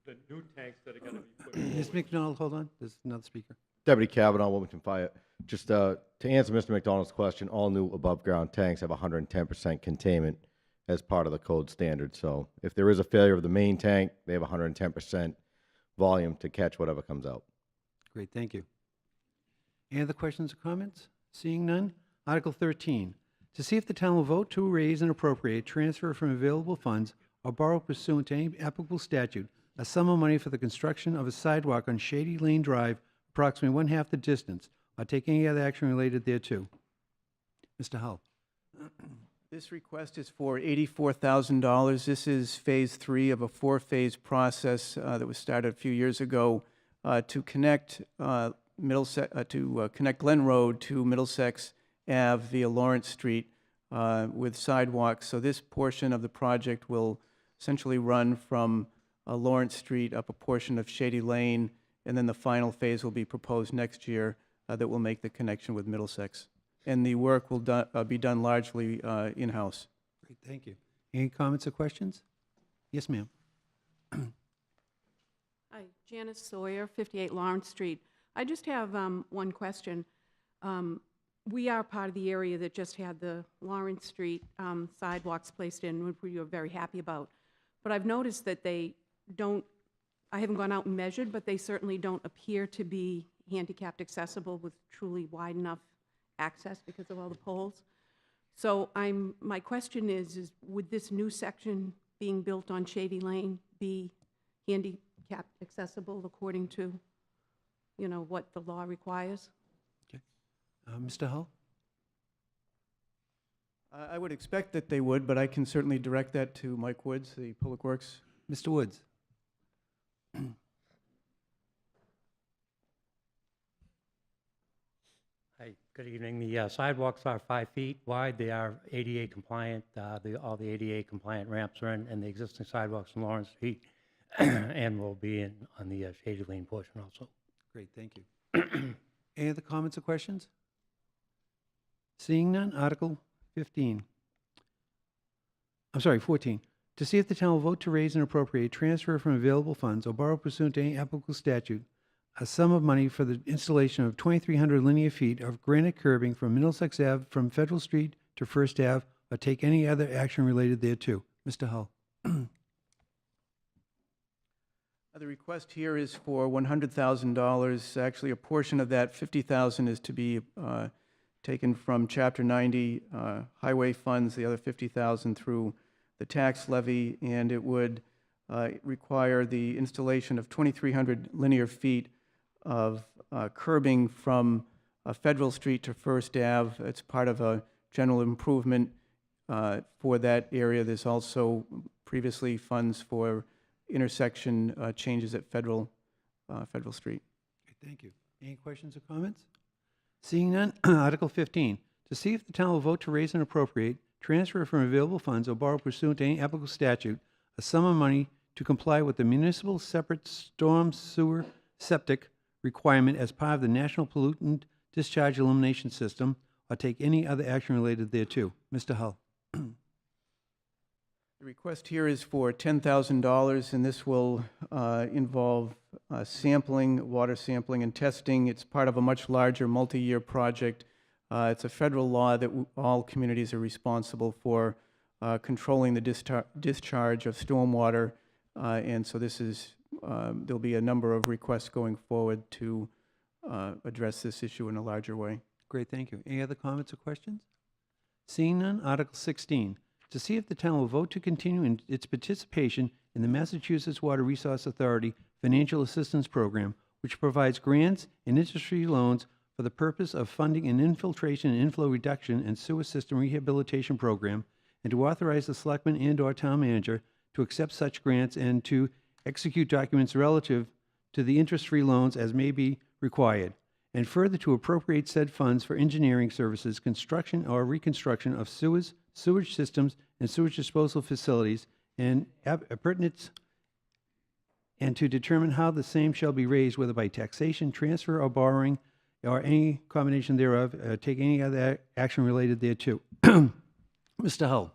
the new tanks that are going to be put in. Mr. McDonald, hold on. There's another speaker. Deputy Kavanaugh, Wilmington Fire. Just to answer Mr. McDonald's question, all new above-ground tanks have 110% containment as part of the code standard. So if there is a failure of the main tank, they have 110% volume to catch whatever comes out. Great, thank you. Any other questions or comments? Seeing none. Article 13, to see if the town will vote to raise and appropriate, transfer from available funds, or borrow pursuant to any applicable statute, a sum of money for the construction of a sidewalk on Shady Lane Drive, approximately one-half the distance, or take any other action related thereto. Mr. Hull. This request is for $84,000. This is phase 3 of a 4-phase process that was started a few years ago to connect connect Glen Road to Middlesex Ave via Lawrence Street with sidewalks. So this portion of the project will essentially run from Lawrence Street up a portion of Shady Lane, and then the final phase will be proposed next year that will make the connection with Middlesex. And the work will be done largely in-house. Great, thank you. Any comments or questions? Yes, ma'am. Hi, Janice Sawyer, 58 Lawrence Street. I just have one question. We are part of the area that just had the Lawrence Street sidewalks placed in, which we were very happy about. But I've noticed that they don't, I haven't gone out and measured, but they certainly don't appear to be handicapped accessible with truly wide enough access because of all the poles. So my question is would this new section being built on Shady Lane be handicapped accessible according to, what the law requires? Mr. Hull? I would expect that they would, but I can certainly direct that to Mike Woods, the Public Works. Mr. Woods? Hi, good evening. The sidewalks are 5 feet wide. They are ADA compliant. All the ADA compliant ramps are in, and the existing sidewalks in Lawrence Street and will be in on the shaded lane portion also. Great, thank you. Any other comments or questions? Seeing none, Article 15. I'm sorry, 14. To see if the town will vote to raise and appropriate, transfer from available funds, or borrow pursuant to any applicable statute, a sum of money for the installation of 2,300 linear feet of granite curbing from Middlesex Ave from Federal Street to First Ave, or take any other action related thereto. Mr. Hull. The request here is for $100,000. Actually, a portion of that, $50,000, is to be taken from Chapter 90 highway funds, the other $50,000 through the tax levy, and it would require the installation of 2,300 linear feet of curbing from Federal Street to First Ave. It's part of a general improvement for that area. There's also previously funds for intersection changes at Federal Street. Okay, thank you. Any questions or comments? Seeing none, Article 15. To see if the town will vote to raise and appropriate, transfer from available funds, or borrow pursuant to any applicable statute, a sum of money to comply with the municipal separate storm sewer septic requirement as part of the National Pollutant Discharge Elimination System, or take any other action related thereto. Mr. Hull. The request here is for $10,000, and this will involve sampling, water sampling and testing. It's part of a much larger multi-year project. It's a federal law that all communities are responsible for controlling the discharge of stormwater, and so this is, there'll be a number of requests going forward to address this issue in a larger way. Great, thank you. Any other comments or questions? Seeing none, Article 16. To see if the town will vote to continue in its participation in the Massachusetts Water Resource Authority Financial Assistance Program, which provides grants and interest-free loans for the purpose of funding an infiltration and inflow reduction and sewer system rehabilitation program, and to authorize the selectman and/or town manager to accept such grants and to execute documents relative to the interest-free loans as may be required, and further to appropriate said funds for engineering services, construction or reconstruction of sewers, sewage systems, and sewage disposal facilities, and appurtenance, and to determine how the same shall be raised, whether by taxation, transfer, or borrowing, or any combination thereof, take any other action related thereto. Mr. Hull.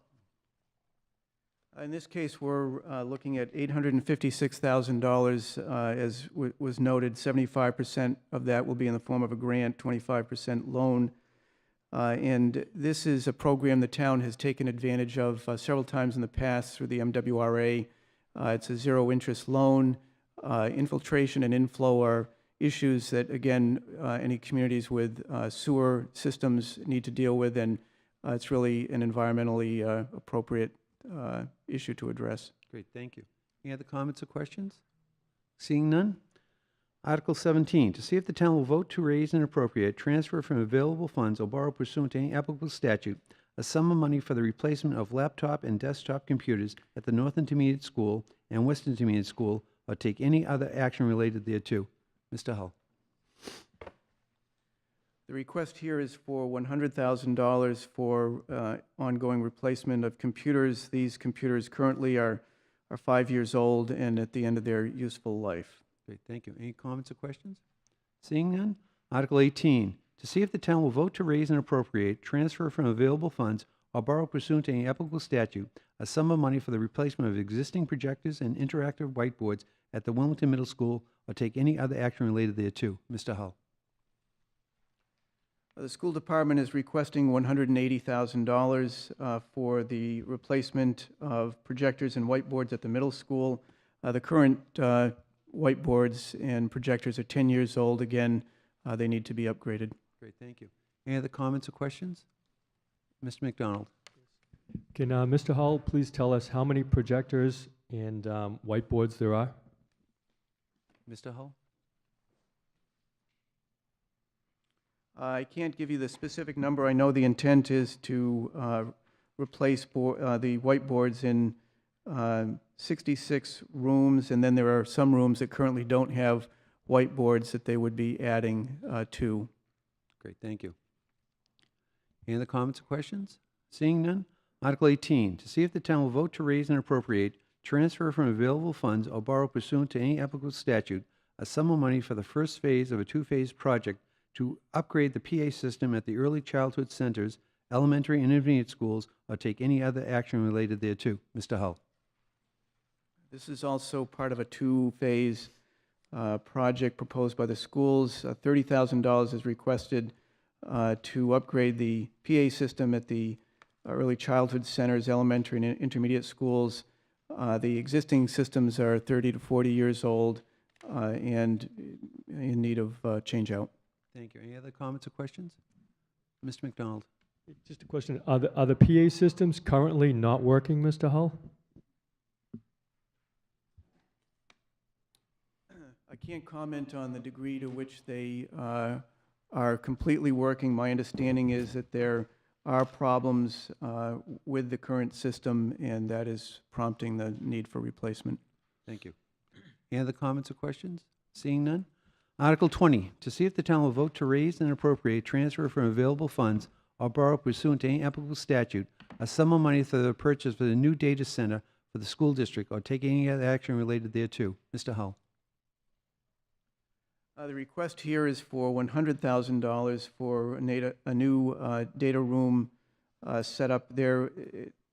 In this case, we're looking at $856,000. As was noted, 75% of that will be in the form of a grant, 25% loan. And this is a program the town has taken advantage of several times in the past through the MWRA. It's a zero-interest loan. Infiltration and inflow are issues that, again, any communities with sewer systems need to deal with, and it's really an environmentally appropriate issue to address. Great, thank you. Any other comments or questions? Seeing none? Article 17, to see if the town will vote to raise and appropriate, transfer from available funds, or borrow pursuant to any applicable statute, a sum of money for the replacement of laptop and desktop computers at the North Intermediate School and West Intermediate School, or take any other action related thereto. Mr. Hull. The request here is for $100,000 for ongoing replacement of computers. These computers currently are 5 years old and at the end of their useful life. Great, thank you. Any comments or questions? Seeing none? Article 18, to see if the town will vote to raise and appropriate, transfer from available funds, or borrow pursuant to any applicable statute, a sum of money for the replacement of existing projectors and interactive whiteboards at the Wilmington Middle School, or take any other action related thereto. Mr. Hull. The school department is requesting $180,000 for the replacement of projectors and whiteboards at the middle school. The current whiteboards and projectors are 10 years old. Again, they need to be upgraded. Great, thank you. Any other comments or questions? Mr. McDonald. Can Mr. Hull please tell us how many projectors and whiteboards there are? Mr. Hull? I can't give you the specific number. I know the intent is to replace the whiteboards in 66 rooms, and then there are some rooms that currently don't have whiteboards that they would be adding to. Great, thank you. Any other comments or questions? Seeing none. Article 18, to see if the town will vote to raise and appropriate, transfer from available funds, or borrow pursuant to any applicable statute, a sum of money for the first phase of a two-phase project to upgrade the PA system at the early childhood centers, elementary and intermediate schools, or take any other action related thereto. Mr. Hull. This is also part of a two-phase project proposed by the schools. $30,000 is requested to upgrade the PA system at the early childhood centers, elementary and intermediate schools. The existing systems are 30 to 40 years old and in need of change-out. Thank you. Any other comments or questions? Mr. McDonald. Just a question, are the PA systems currently not working, Mr. Hull? I can't comment on the degree to which they are completely working. My understanding is that there are problems with the current system, and that is prompting the need for replacement. Thank you. Any other comments or questions? Seeing none. Article 20, to see if the town will vote to raise and appropriate, transfer from available funds, or borrow pursuant to any applicable statute, a sum of money for the purchase of a new data center for the school district, or take any other action related thereto. Mr. Hull. The request here is for $100,000 for a new data room set up. They're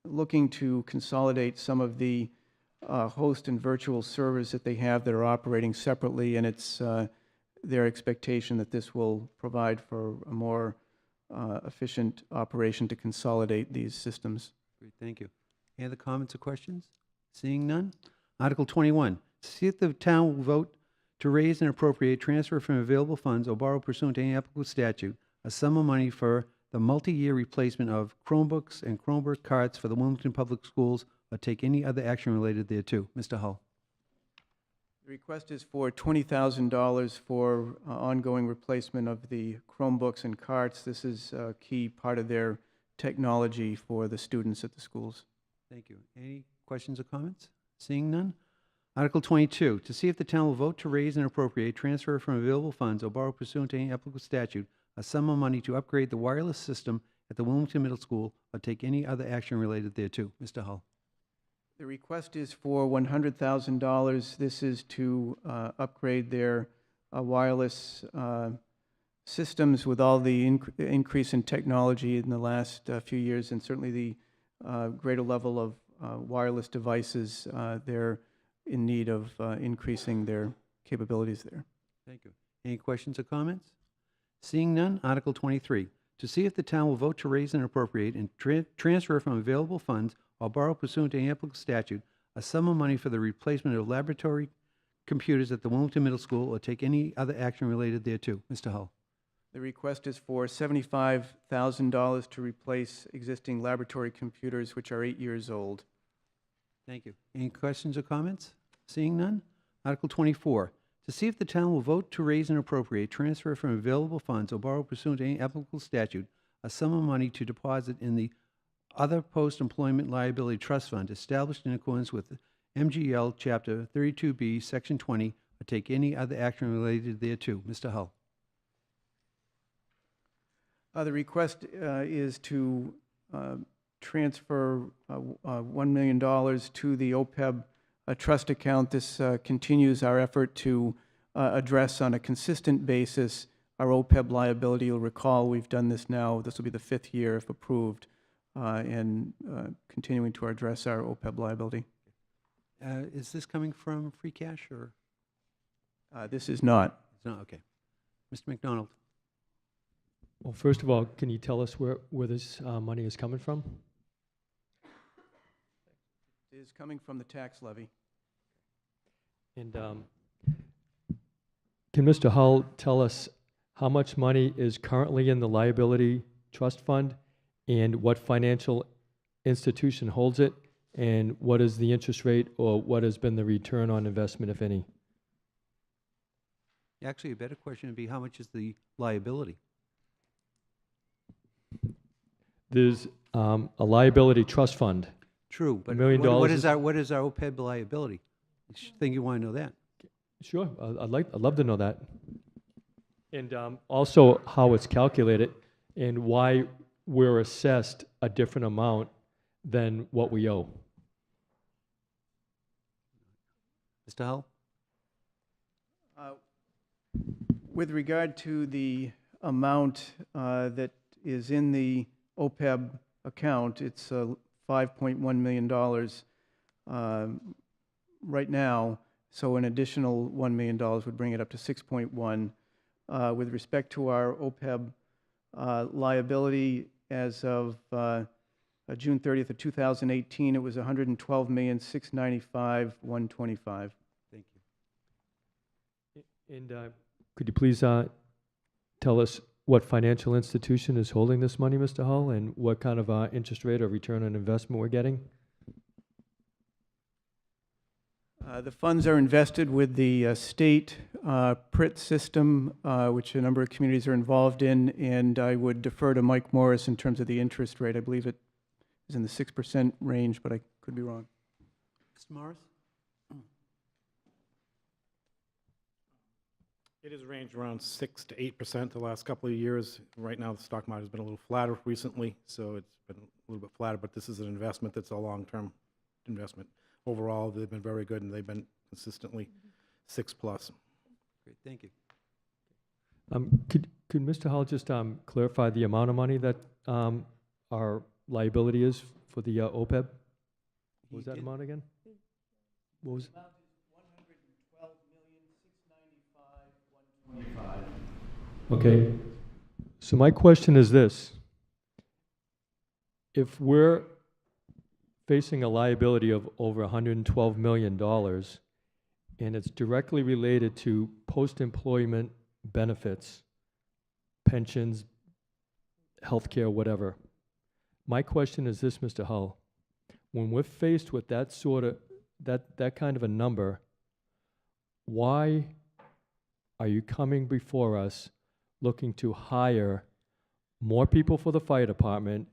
looking to consolidate some of the host and virtual servers that they have that are operating separately, and it's their expectation that this will provide for a more efficient operation to consolidate these systems. Great, thank you. Any other comments or questions? Seeing none. Article 21, to see if the town will vote to raise and appropriate, transfer from available funds, or borrow pursuant to any applicable statute, a sum of money for the multi-year replacement of Chromebooks and Chromebook carts for the Wilmington Public Schools, or take any other action related thereto. Mr. Hull. The request is for $20,000 for ongoing replacement of the Chromebooks and carts. This is a key part of their technology for the students at the schools. Thank you. Any questions or comments? Seeing none. Article 22, to see if the town will vote to raise and appropriate, transfer from available funds, or borrow pursuant to any applicable statute, a sum of money to upgrade the wireless system at the Wilmington Middle School, or take any other action related thereto. Mr. Hull. The request is for $100,000. This is to upgrade their wireless systems with all the increase in technology in the last few years, and certainly the greater level of wireless devices. They're in need of increasing their capabilities there. Thank you. Any questions or comments? Seeing none, Article 23, to see if the town will vote to raise and appropriate and transfer from available funds, or borrow pursuant to any applicable statute, a sum of money for the replacement of laboratory computers at the Wilmington Middle School, or take any other action related thereto. Mr. Hull. The request is for $75,000 to replace existing laboratory computers, which are 8 years old. Thank you. Any questions or comments? Seeing none. Article 24, to see if the town will vote to raise and appropriate, transfer from available funds, or borrow pursuant to any applicable statute, a sum of money to deposit in the other post-employment liability trust fund established in accordance with MGL Chapter 32B, Section 20, or take any other action related thereto. Mr. Hull. The request is to transfer $1 million to the OPEB trust account. This continues our effort to address on a consistent basis our OPEB liability. You'll recall we've done this now. This will be the 5th year if approved, and continuing to address our OPEB liability. Is this coming from free cash, or? This is not. It's not, okay. Mr. McDonald. Well, first of all, can you tell us where this money is coming from? It is coming from the tax levy. And can Mr. Hull tell us how much money is currently in the liability trust fund, and what financial institution holds it, and what is the interest rate, or what has been the return on investment, if any? Actually, a better question would be, how much is the liability? There's a liability trust fund. True, but $1 million what is- is our OPEB liability? Think you want to know that? Sure, I'd love to know that. And also how it's calculated and why we're assessed a different amount than what we owe. Mr. Hull? With regard to the amount that is in the OPEB account, it's $5.1 million right now, so an additional $1 million would bring it up to 6.1. With respect to our OPEB liability as of June 30th of 2018, it was $112,695,125. Thank you. And could you please tell us what financial institution is holding this money, Mr. Hull, and what kind of interest rate or return on investment we're getting? The funds are invested with the state PRIT system, which a number of communities are involved in, and I would defer to Mike Morris in terms of the interest rate. I believe it is in the 6% range, but I could be wrong. Mr. Morris? It has ranged around 6 to 8% the last couple of years. Right now, the stock market has been a little flatter recently, so it's been a little bit flatter, but this is an investment that's a long-term investment. Overall, they've been very good, and they've been consistently 6+. Great, thank you. Could Mr. Hull just clarify the amount of money that our liability is for the OPEB? What was that amount again? What was? Okay, so my question is this. If we're facing a liability of over $112 million, and it's directly related to post-employment benefits, pensions, healthcare, whatever, my question is this, Mr. Hull. When we're faced with that kind of a number, why are you coming before us looking to hire more people for the fire department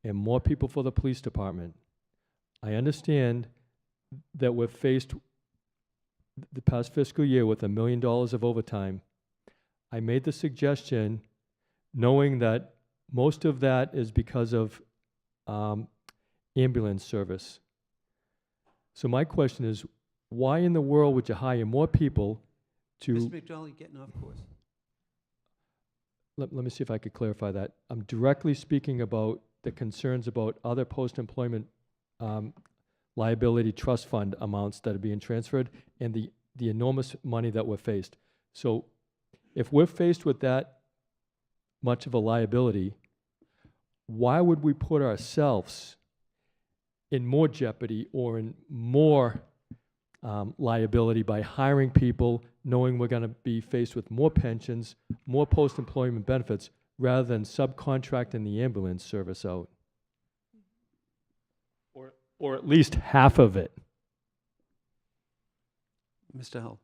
and more people for the police department? I understand that we're faced the past fiscal year with $1 million of overtime. I made the suggestion knowing that most of that is because of ambulance service. So my question is, why in the world would you hire more people to... Mr. McDonald, you're getting off course. Let me see if I could clarify that. I'm directly speaking about the concerns about other post-employment liability trust fund amounts that are being transferred and the enormous money that we're faced. So if we're faced with that much of a liability, why would we put ourselves in more jeopardy or in more liability by hiring people, knowing we're going to be faced with more pensions, more post-employment benefits, rather than subcontracting the ambulance service out? Or at least half of it. Mr. Hull?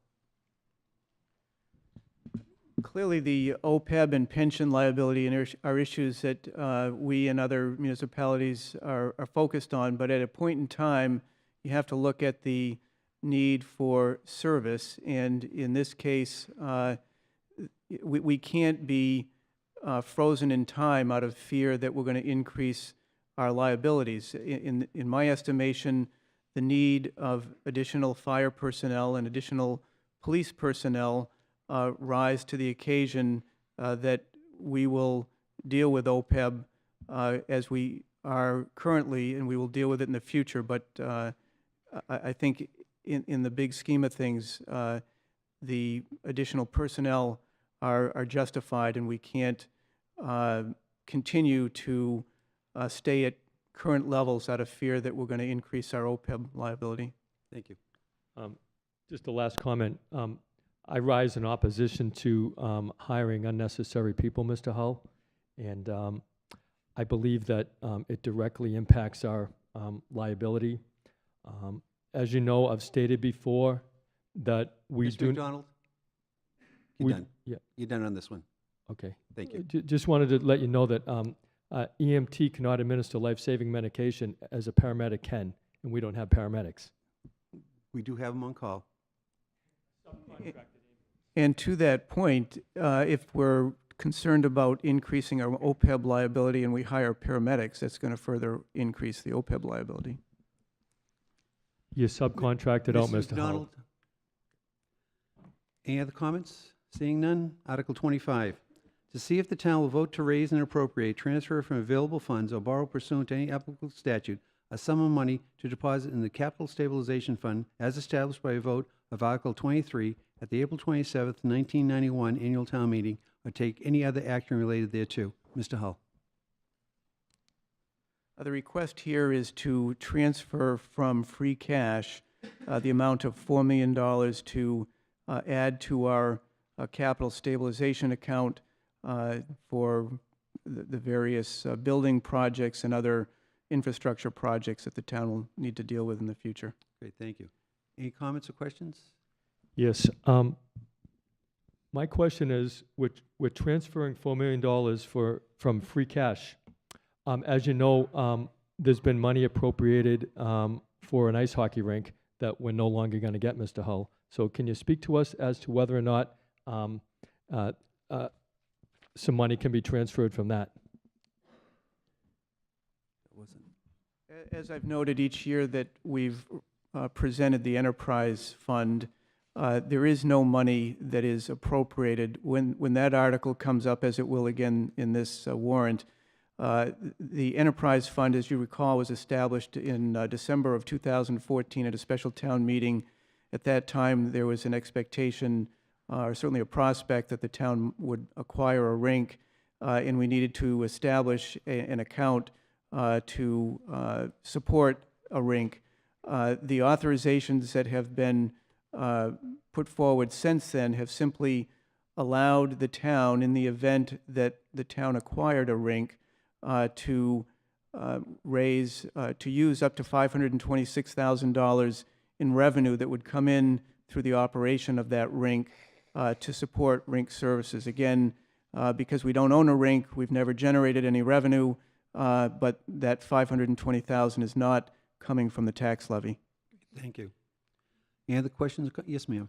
Clearly, the OPEB and pension liability are issues that we and other municipalities are focused on, but at a point in time, you have to look at the need for service, and in this case, we can't be frozen in time out of fear that we're going to increase our liabilities. In my estimation, the need of additional fire personnel and additional police personnel rise to the occasion that we will deal with OPEB as we are currently, and we will deal with it in the future. But I think in the big scheme of things, the additional personnel are justified, and we can't continue to stay at current levels out of fear that we're going to increase our OPEB liability. Thank you. Just a last comment. I rise in opposition to hiring unnecessary people, Mr. Hull, and I believe that it directly impacts our liability. As you know, I've stated before that we Mr. do... McDonald? You're done. Yeah. You're done on this one. Okay. Thank you. Just wanted to let you know that EMT cannot administer life-saving medication as a paramedic can, and we don't have paramedics. We do have them on call. And to that point, if we're concerned about increasing our OPEB liability and we hire paramedics, that's going to further increase the OPEB liability. You subcontracted out, Mr. Hull. McDonald? Any other comments? Seeing none, Article 25. To see if the town will vote to raise and appropriate, transfer from available funds, or borrow pursuant to any applicable statute a sum of money to deposit in the Capital Stabilization Fund as established by a vote of Article 23 at the April 27th, 1991 annual town meeting, or take any other action related thereto. Mr. Hull. The request here is to transfer from free cash the amount of $4 million to add to our capital stabilization account for the various building projects and other infrastructure projects that the town will need to deal with in the future. Great, thank you. Any comments or questions? Yes. My question is, we're transferring $4 million from free cash. As you know, there's been money appropriated for an ice hockey rink that we're no longer going to get, Mr. Hull. So can you speak to us as to whether or not some money can be transferred from that? As I've noted each year that we've presented the enterprise fund, there is no money that is appropriated. When that article comes up, as it will again in this warrant, the enterprise fund, as you recall, was established in December of 2014 at a special town meeting. At that time, there was an expectation, or certainly a prospect, that the town would acquire a rink, and we needed to establish an account to support a rink. The authorizations that have been put forward since then have simply allowed the town, in the event that the town acquired a rink, to use up to $526,000 in revenue that would come in through the operation of that rink to support rink services. Again, because we don't own a rink, we've never generated any revenue, but that $520,000 is not coming from the tax levy. Thank you. Any other questions? Yes, ma'am.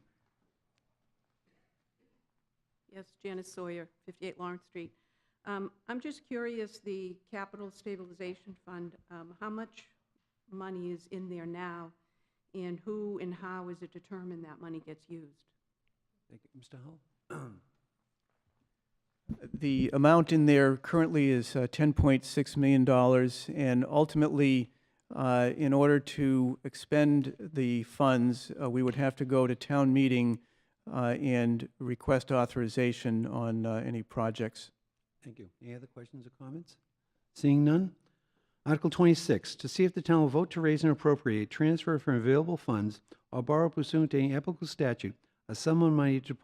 Yes, Janice Sawyer, 58 Lawrence Street. I'm just curious, the Capital Stabilization Fund, how much money is in there now, and who and how is it determined that money gets used? Thank you. Mr. Hull? The amount in there currently is $10.6 million, and ultimately, in order to expend the funds, we would have to go to town meeting and request authorization on any projects. Thank you. Any other questions or comments? Seeing none? Article 26, to see if the town will vote to raise and appropriate, transfer from available funds, or borrow pursuant to any applicable statute, a sum of money to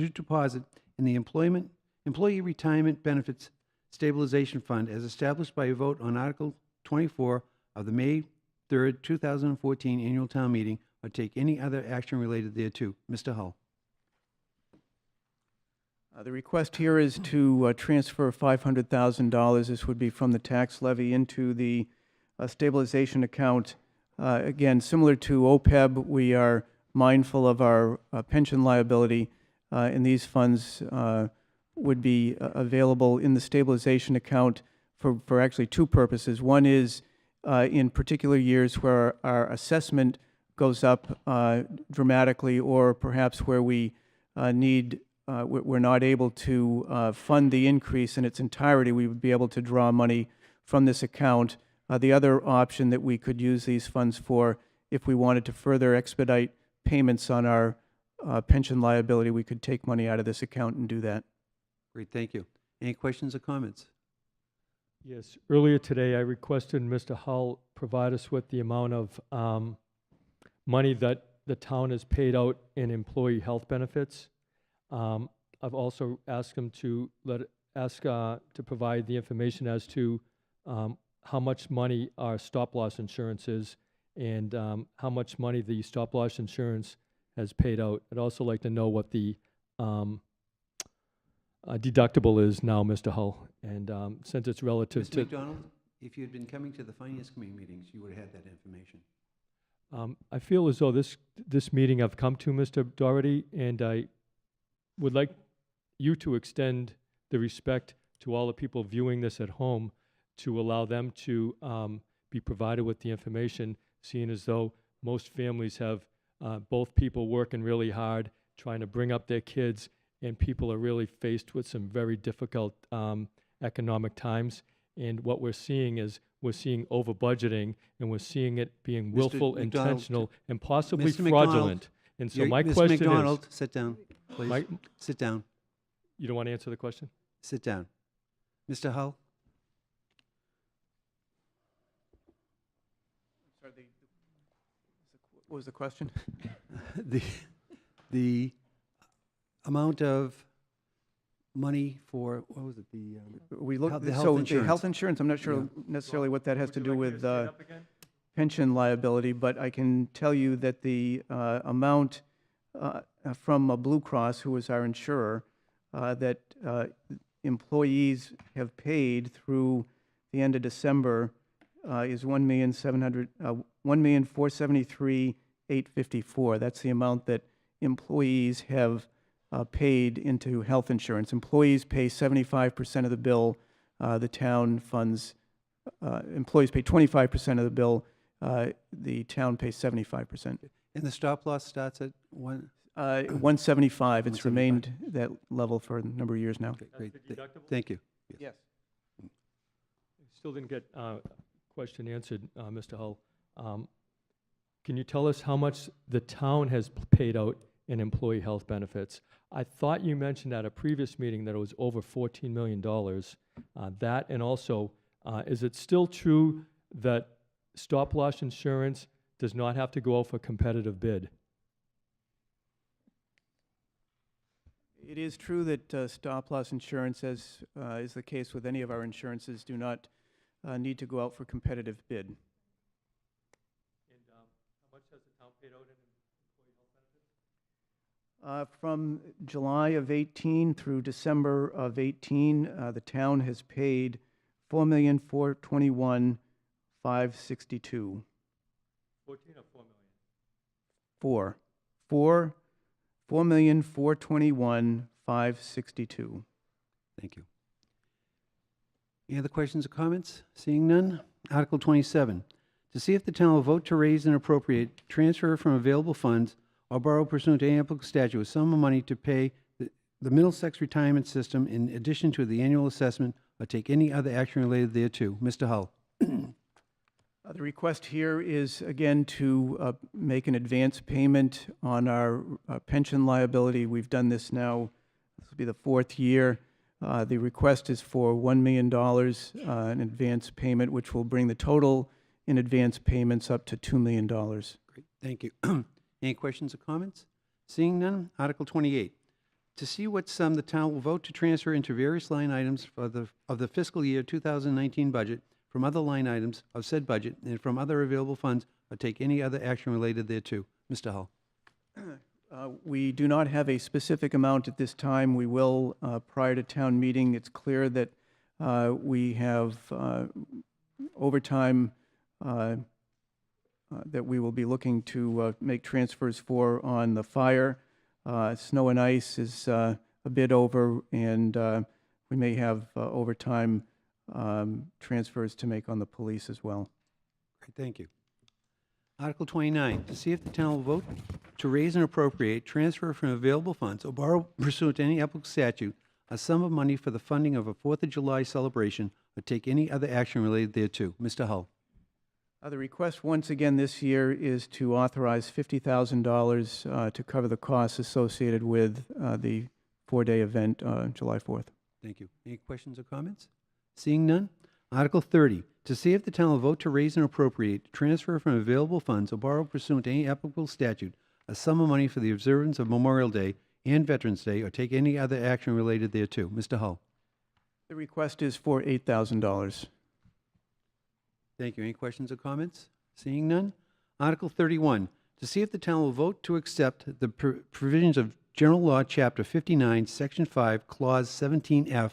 deposit in the Employee Retirement Benefits Stabilization Fund as established by a vote on Article 24 of the May 3rd, 2014 annual town meeting, or take any other action related thereto. Mr. Hull. The request here is to transfer $500,000. This would be from the tax levy into the stabilization account. Again, similar to OPEB, we are mindful of our pension liability, and these funds would be available in the stabilization account for actually two purposes. One is in particular years where our assessment goes up dramatically, or perhaps where we we're not able to fund the increase in its entirety, we would be able to draw money from this account. The other option that we could use these funds for, if we wanted to further expedite payments on our pension liability, we could take money out of this account and do that. Great, thank you. Any questions or comments? Yes. Earlier today, I requested Mr. Hull provide us with the amount of money that the town has paid out in employee health benefits. I've also asked him to provide the information as to how much money our stop-loss insurance is, and how much money the stop-loss insurance has paid out. I'd also like to know what the deductible is now, Mr. Hull. And since it's relative Mr. to... McDonald, if you had been coming to the Finance Committee meetings, you would have had that information. I feel as though this meeting I've come to, Mr. Doherty, and I would like you to extend the respect to all the people viewing this at home to allow them to be provided with the information, seeing as though most families have both people working really hard, trying to bring up their kids, and people are really faced with some very difficult economic times. And what we're seeing is we're seeing over budgeting, and we're seeing it being willful, McDonald, intentional, and possibly Mr. McDonald, fraudulent. And so my Mr. question McDonald, is... sit down, please. My- Sit down. You don't want to answer the question? Sit down. Mr. Hull? Sorry, what was the question? The amount of money for, what was it, We look, the so health the health insurance? insurance, I'm not sure necessarily what that has to do with pension liability, but I can tell you that the amount from Blue Cross, who is our insurer, that employees have paid through the end of December is $1,473,854. That's the amount that employees have paid into health insurance. Employees pay 75% of the bill. The town funds, employees pay 25% of the bill. The town pays 75%. And the stop loss starts at one? 175. It's remained that level for a number of years now. Okay, great. Thank you. Yes. Still didn't get question answered, Mr. Hull. Can you tell us how much the town has paid out in employee health benefits? I thought you mentioned at a previous meeting that it was over $14 million. That, and also, is it still true that stop-loss insurance does not have to go out for competitive bid? It is true that stop-loss insurance, as is the case with any of our insurances, do not need to go out for competitive bid. And how much has the town paid out in employee health benefits? From July of 18 through December of 18, the town has paid $4,421,562. 14 or 4 million? $4,421,562. Thank you. Any other questions or comments? Seeing none. Article 27, to see if the town will vote to raise and appropriate, transfer from available funds, or borrow pursuant to any applicable statute a sum of money to pay the Middlesex retirement system in addition to the annual assessment, or take any other action related thereto. Mr. Hull. The request here is, again, to make an advance payment on our pension liability. We've done this now, this will be the 4th year. The request is for $1 million in advance payment, which will bring the total in advance payments up to $2 million. Great, thank you. Any questions or comments? Seeing none. Article 28, to see what sum the town will vote to transfer into various line items of the fiscal year 2019 budget from other line items of said budget and from other available funds, or take any other action related thereto. Mr. Hull. We do not have a specific amount at this time. We will prior to town meeting. It's clear that we have overtime that we will be looking to make transfers for on the fire. Snow and ice is a bit over, and we may have overtime transfers to make on the police as well. Great, thank you. Article 29, to see if the town will vote to raise and appropriate, transfer from available funds, or borrow pursuant to any applicable statute a sum of money for the funding of a 4th of July celebration, or take any other action related thereto. Mr. Hull. The request once again this year is to authorize $50,000 to cover the costs associated with the 4-day event July 4th. Thank you. Any questions or comments? Seeing none. Article 30, to see if the town will vote to raise and appropriate, transfer from available funds, or borrow pursuant to any applicable statute a sum of money for the observance of Memorial Day and Veterans Day, or take any other action related thereto. Mr. Hull. The request is for $8,000. Thank you. Any questions or comments? Seeing none. Article 31, to see if the town will vote to accept the provisions of General Law, Chapter 59, Section 5, Clause 17F,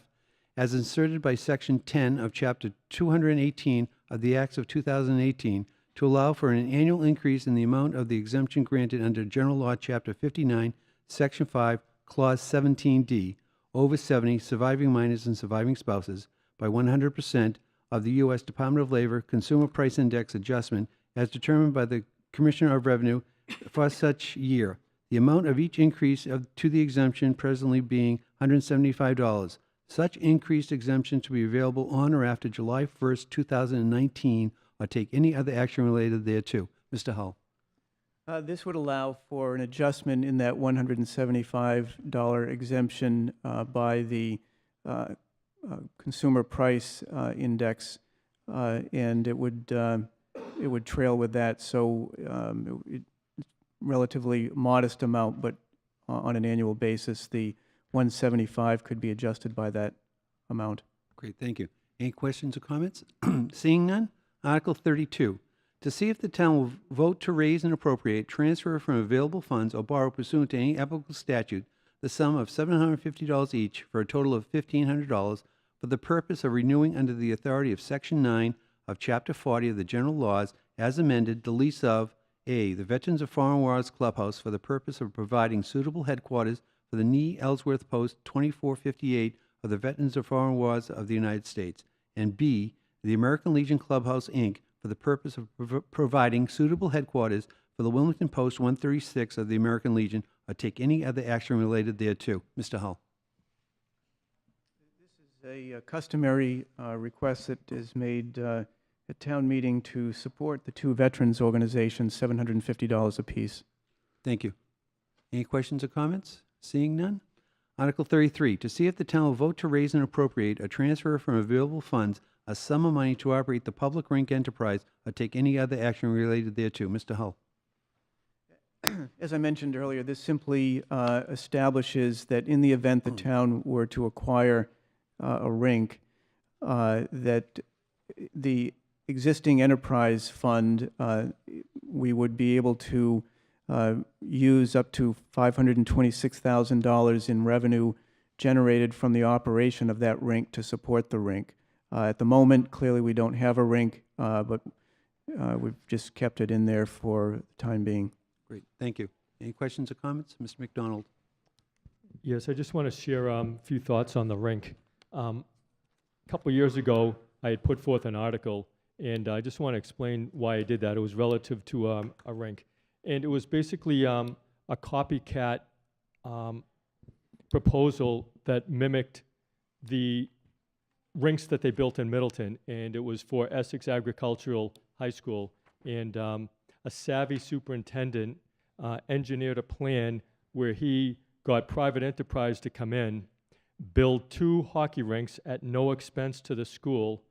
as inserted by Section 10 of Chapter 218 of the Acts of 2018, to allow for an annual increase in the amount of the exemption granted under General Law, Chapter 59, Section 5, Clause 17D, over 70 surviving minors and surviving spouses, by 100% of the U.S. Department of Labor Consumer Price Index adjustment as determined by the Commissioner of Revenue for such year. The amount of each increase to the exemption presently being $175. Such increased exemption to be available on or after July 1st, 2019, or take any other action related thereto. Mr. Hull. This would allow for an adjustment in that $175 exemption by the Consumer Price Index, and it would trail with that. So it's relatively modest amount, but on an annual basis, the 175 could be adjusted by that amount. Great, thank you. Any questions or comments? Seeing none, Article 32. To see if the town will vote to raise and appropriate, transfer from available funds, or borrow pursuant to any applicable statute the sum of $750 each for a total of $1,500 for the purpose of renewing under the authority of Section 9 of Chapter 40 of the General Laws as amended the lease of A, the Veterans of Foreign Wars Clubhouse for the purpose of providing suitable headquarters for the Nee Ellsworth Post 2458 of the Veterans of Foreign Wars of the United States, and B, the American Legion Clubhouse, Inc., for the purpose of providing suitable headquarters for the Wilmington Post 136 of the American Legion, or take any other action related thereto. Mr. Hull. This is a customary request that is made at town meeting to support the two veterans organizations, $750 apiece. Thank you. Any questions or comments? Seeing none. Article 33, to see if the town will vote to raise and appropriate or transfer from available funds a sum of money to operate the public rink enterprise or take any other action related thereto. Mr. Hull. As I mentioned earlier, this simply establishes that in the event the town were to acquire a rink, that the existing enterprise fund, we would be able to use up to $526,000 in revenue generated from the operation of that rink to support the rink. At the moment, clearly we don't have a rink, but we've just kept it in there for the time being. Great, thank you. Any questions or comments? Mr. McDonald. Yes, I just want to share a few thoughts on the rink. A couple of years ago, I had put forth an article, and I just want to explain why I did that. It was relative to a rink. And it was basically a copycat proposal that mimicked the rinks that they built in Middleton, and it was for Essex Agricultural High School. And a savvy superintendent engineered a plan where he got private enterprise to come in, build 2 hockey rinks at no expense to the school,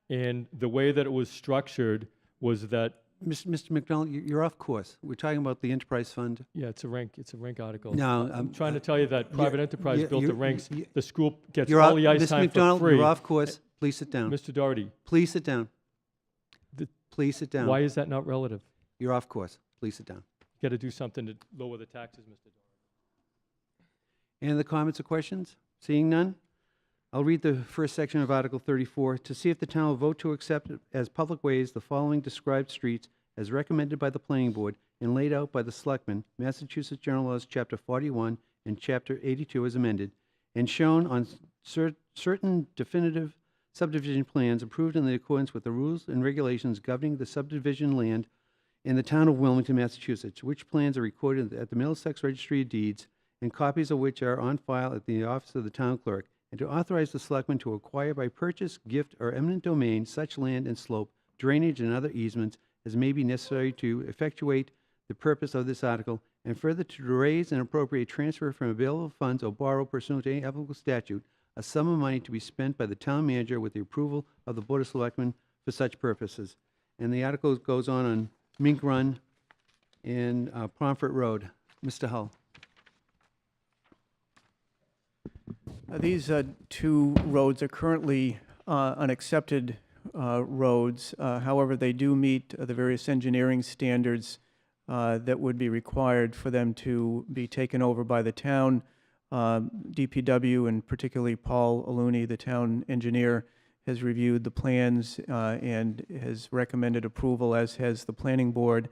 and the way that it was structured was that Mr. McDonald, you're off course. We're talking about the enterprise fund. yeah, it's a rink article. No, I'm trying to tell you that private enterprise built the rinks. The school gets You're all off, the ice Mr. time McDonald, for free. you're off course. Please sit down. Mr. Doherty, Please sit down. Please sit down. why is that not relative? You're off course. Please sit down. You got to do something to lower the taxes, Mr. Doherty. Any other comments or questions? Seeing none, I'll read the first section of Article 34. To see if the town will vote to accept as public ways the following described streets as recommended by the Planning Board and laid out by the Selectmen, Massachusetts General Laws, Chapter 41 and Chapter 82 as amended, and shown on certain definitive subdivision plans approved in accordance with the rules and regulations governing the subdivision land in the town of Wilmington, Massachusetts, which plans are recorded at the Middlesex Registry of Deeds, and copies of which are on file at the office of the town clerk, and to authorize the Selectmen to acquire by purchase, gift, or eminent domain such land and slope, drainage, and other easements as may be necessary to effectuate the purpose of this article, and further to raise and appropriate transfer from available funds or borrow pursuant to any applicable statute a sum of money to be spent by the town manager with the approval of the Board of Selectmen for such purposes. And the article goes on Mink Run and Pomfret Road. Mr. Hull. These 2 roads are currently unaccepted roads. However, they do meet the various engineering standards that would be required for them to be taken over by the town. DPW, and particularly Paul Aluni, the town engineer, has reviewed the plans and has recommended approval, as has the planning board.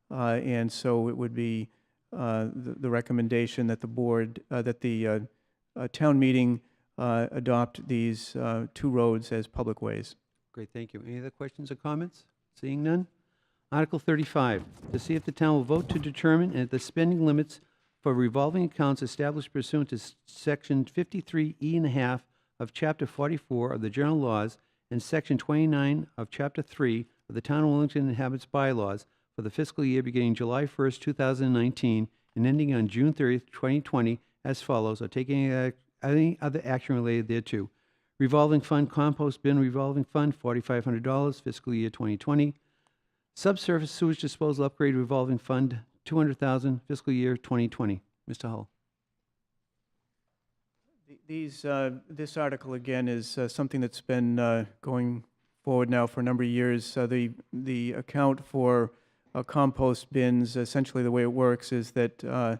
And so it would be the recommendation that the board, that the town meeting adopt these two roads as public ways. Great, thank you. Any other questions or comments? Seeing none? Article 35, to see if the town will vote to determine the spending limits for revolving accounts established pursuant to Section 53E and a half of Chapter 44 of the General Laws and Section 29 of Chapter 3 of the Town of Wilmington and Habits Bylaws for the fiscal year beginning July 1st, 2019, and ending on June 30th, 2020, as follows, or taking any other action related thereto. Revolving Fund Compost Bin Revolving Fund, $4,500, fiscal year 2020. Subsurface Sewage Disposal Upgrade Revolving Fund, $200,000, fiscal year 2020. Mr. Hull. This article, again, is something that's been going forward now for a number of years. The account for compost bins, essentially the way it works is that the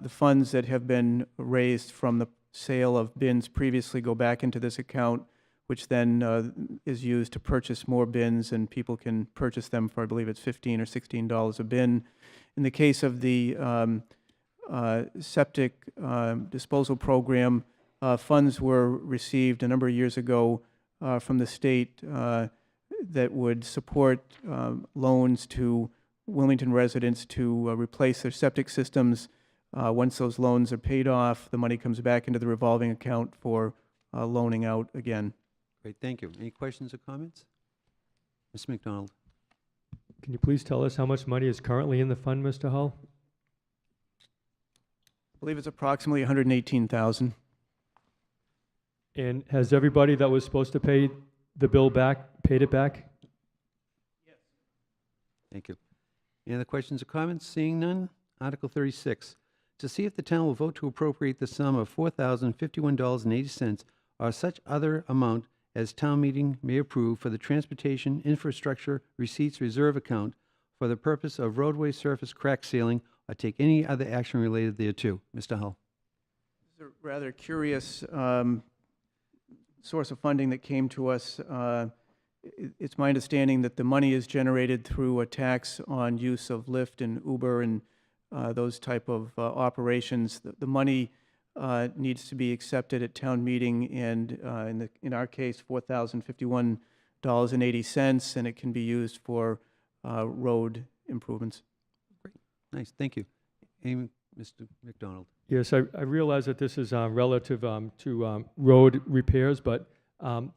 funds that have been raised from the sale of bins previously go back into this account, which then is used to purchase more bins, and people can purchase them for, I believe it's $15 or $16 a bin. In the case of the septic disposal program, funds were received a number of years ago from the state that would support loans to Wilmington residents to replace their septic systems. Once those loans are paid off, the money comes back into the revolving account for loaning out again. Great, thank you. Any questions or comments? Mr. McDonald. Can you please tell us how much money is currently in the fund, Mr. Hull? I believe it's approximately $118,000. And has everybody that was supposed to pay the bill back, paid it back? Thank you. Any other questions or comments? Seeing none. Article 36, to see if the town will vote to appropriate the sum of $4,051.80 or such other amount as town meeting may approve for the Transportation Infrastructure Receipts Reserve Account for the purpose of roadway surface crack sealing or take any other action related thereto. Mr. Hull. This is a rather curious source of funding that came to us. It's my understanding that the money is generated through a tax on use of Lyft and Uber and those type of operations. The money needs to be accepted at town meeting, and in our case, $4,051.80, and it can be used for road improvements. Great, nice, thank you. Amy, Mr. McDonald. Yes, I realize that this is relative to road repairs, but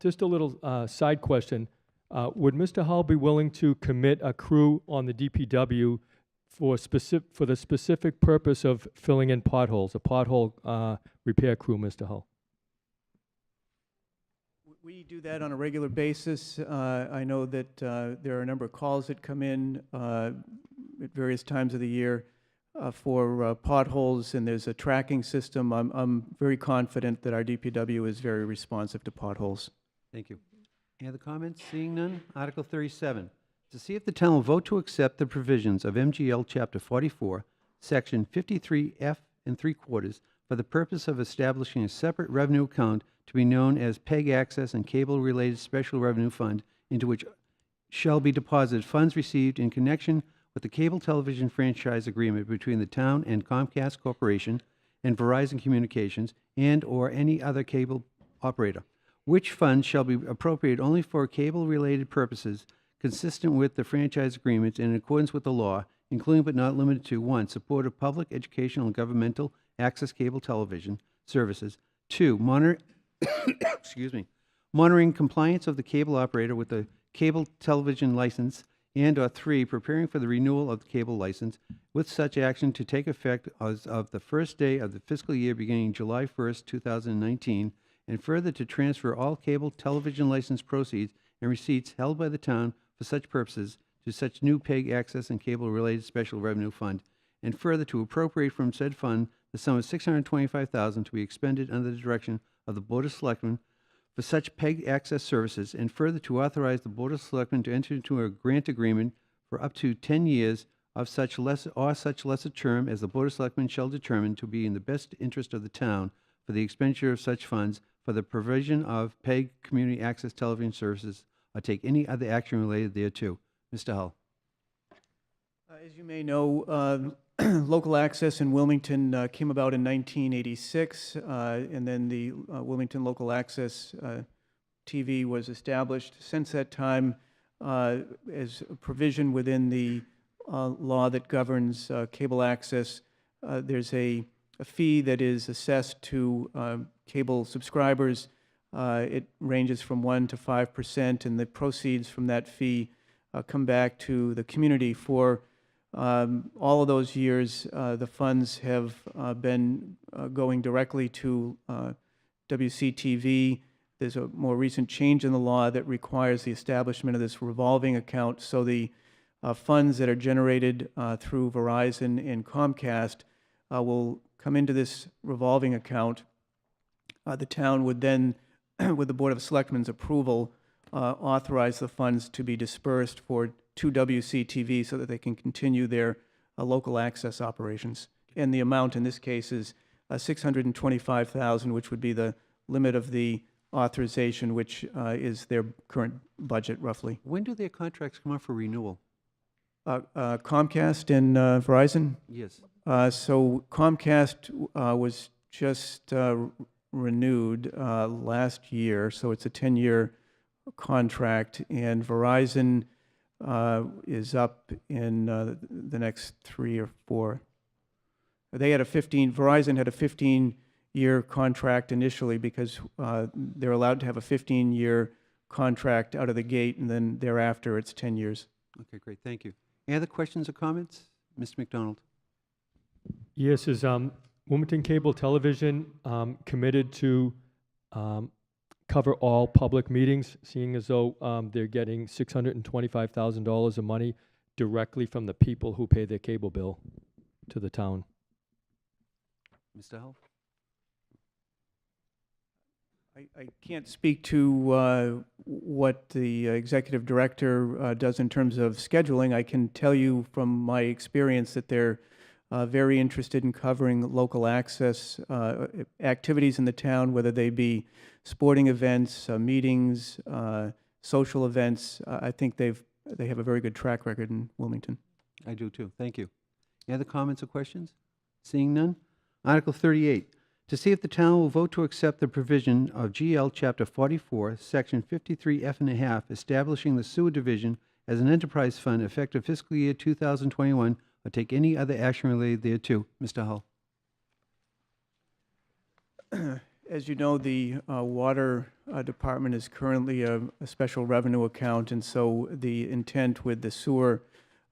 just a little side question. Would Mr. Hull be willing to commit a crew on the DPW for the specific purpose of filling in potholes, a pothole repair crew, Mr. Hull? We do that on a regular basis. I know that there are a number of calls that come in at various times of the year for potholes, and there's a tracking system. I'm very confident that our DPW is very responsive to potholes. Thank you. Any other comments? Seeing none. Article 37, to see if the town will vote to accept the provisions of MGL Chapter 44, Section 53F and 3/4 for the purpose of establishing a separate revenue account to be known as PEG Access and Cable-Related Special Revenue Fund, into which shall be deposited funds received in connection with the cable television franchise agreement between the town and Comcast Corporation and Verizon Communications and/or any other cable operator, which funds shall be appropriated only for cable-related purposes consistent with the franchise agreements and in accordance with the law, including but not limited to: 1, support of public, educational, and governmental access cable television services; 2, monitoring compliance of the cable operator with the cable television license, and/or 3, preparing for the renewal of the cable license, with such action to take effect as of the first day of the fiscal year beginning July 1st, 2019, and further to transfer all cable television license proceeds and receipts held by the town for such purposes to such new PEG Access and Cable-Related Special Revenue Fund, and further to appropriate from said fund the sum of $625,000 to be expended under the direction of the Board of Selectmen for such PEG Access services, and further to authorize the Board of Selectmen to enter into a grant agreement for up to 10 years of such lesser term as the Board of Selectmen shall determine to be in the best interest of the town for the expenditure of such funds for the provision of PEG community access television services or take any other action related thereto. Mr. Hull. As you may know, local access in Wilmington came about in 1986, and then the Wilmington Local Access TV was established. Since that time, as a provision within the law that governs cable access, there's a fee that is assessed to cable subscribers. It ranges from 1% to 5%, and the proceeds from that fee come back to the community. For all of those years, the funds have been going directly to WCTV. There's a more recent change in the law that requires the establishment of this revolving account. So the funds that are generated through Verizon and Comcast will come into this revolving account. The town would then, with the Board of Selectmen's approval, authorize the funds to be dispersed to WCTV so that they can continue their local access operations. And the amount in this case is $625,000, which would be the limit of the authorization, which is their current budget, roughly. When do their contracts come up for renewal? Comcast and Verizon? Yes. So Comcast was just renewed last year, so it's a 10-year contract, and Verizon is up in the next 3 or 4. Verizon had a 15-year contract initially because they're allowed to have a 15-year contract out of the gate, and then thereafter it's 10 years. Okay, great, thank you. Any other questions or comments? Mr. McDonald? Yes, is Wilmington Cable Television committed to cover all public meetings, seeing as though they're getting $625,000 of money directly from the people who pay their cable bill to the town? Mr. Hull? I can't speak to what the executive director does in terms of scheduling. I can tell you from my experience that they're very interested in covering local access activities in the town, whether they be sporting events, meetings, social events. I think they have a very good track record in Wilmington. I do too, thank you. Any other comments or questions? Seeing none? Article 38, to see if the town will vote to accept the provision of GL Chapter 44, Section 53F and a half, establishing the sewer division as an enterprise fund effective fiscal year 2021, or take any other action related thereto. Mr. Hull. As you know, the water department is currently a special revenue account, and so the intent with the sewer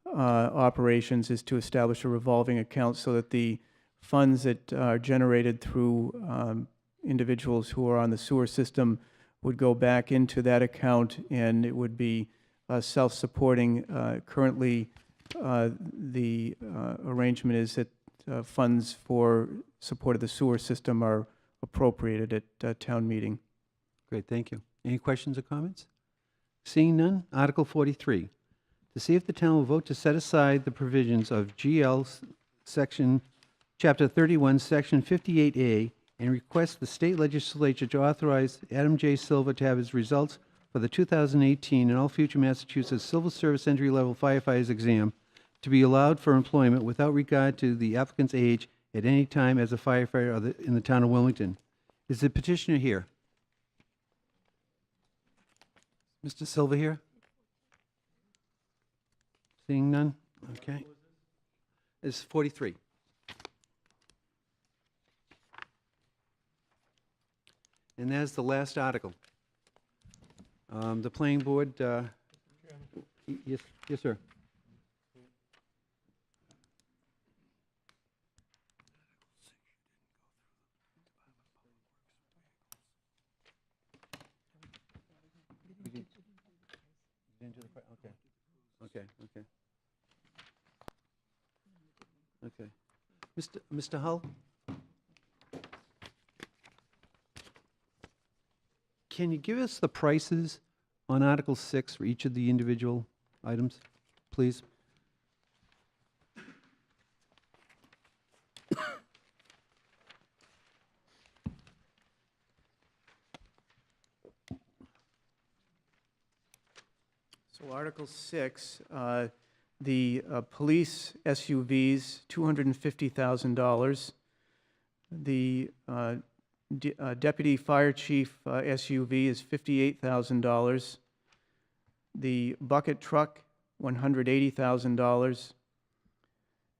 operations is to establish a revolving account so that the funds that are generated through individuals who are on the sewer system would go back into that account, and it would be self-supporting. Currently, the arrangement is that funds for support of the sewer system are appropriated at town meeting. Great, thank you. Any questions or comments? Seeing none, Article 43, to see if the town will vote to set aside the provisions of GL Chapter 31, Section 58A, and request the state legislature to authorize Adam J. Silva to have his results for the 2018 and all future Massachusetts Civil Service Entry-Level Firefighters exam to be allowed for employment without regard to the applicant's age at any time as a firefighter in the town of Wilmington. Is the petitioner here? Mr. Silva here? Seeing none? Okay. It's 43. And that's the last article. The planning board, yes, sir. Okay. Mr. Hull? Can you give us the prices on Article 6 for each of the individual items, please? So Article 6, the police SUVs, $250,000. The deputy fire chief SUV is $58,000. The bucket truck, $180,000.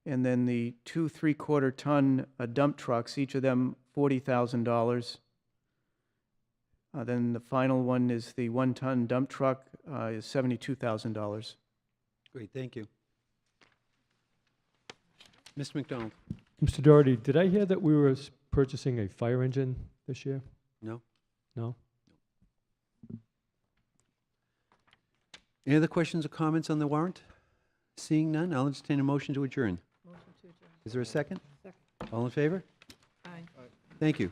And then the 2 3/4-ton dump trucks, each of them $40,000. Then the final one is the 1-ton dump truck, is $72,000. Great, thank you. Mr. McDonald? Mr. Doherty, did I hear that we were purchasing a fire engine this year? No? No? Any other questions or comments on the warrant? Seeing none, I'll entertain a motion to adjourn. Is there a second? Second. All in favor? Aye. Thank you.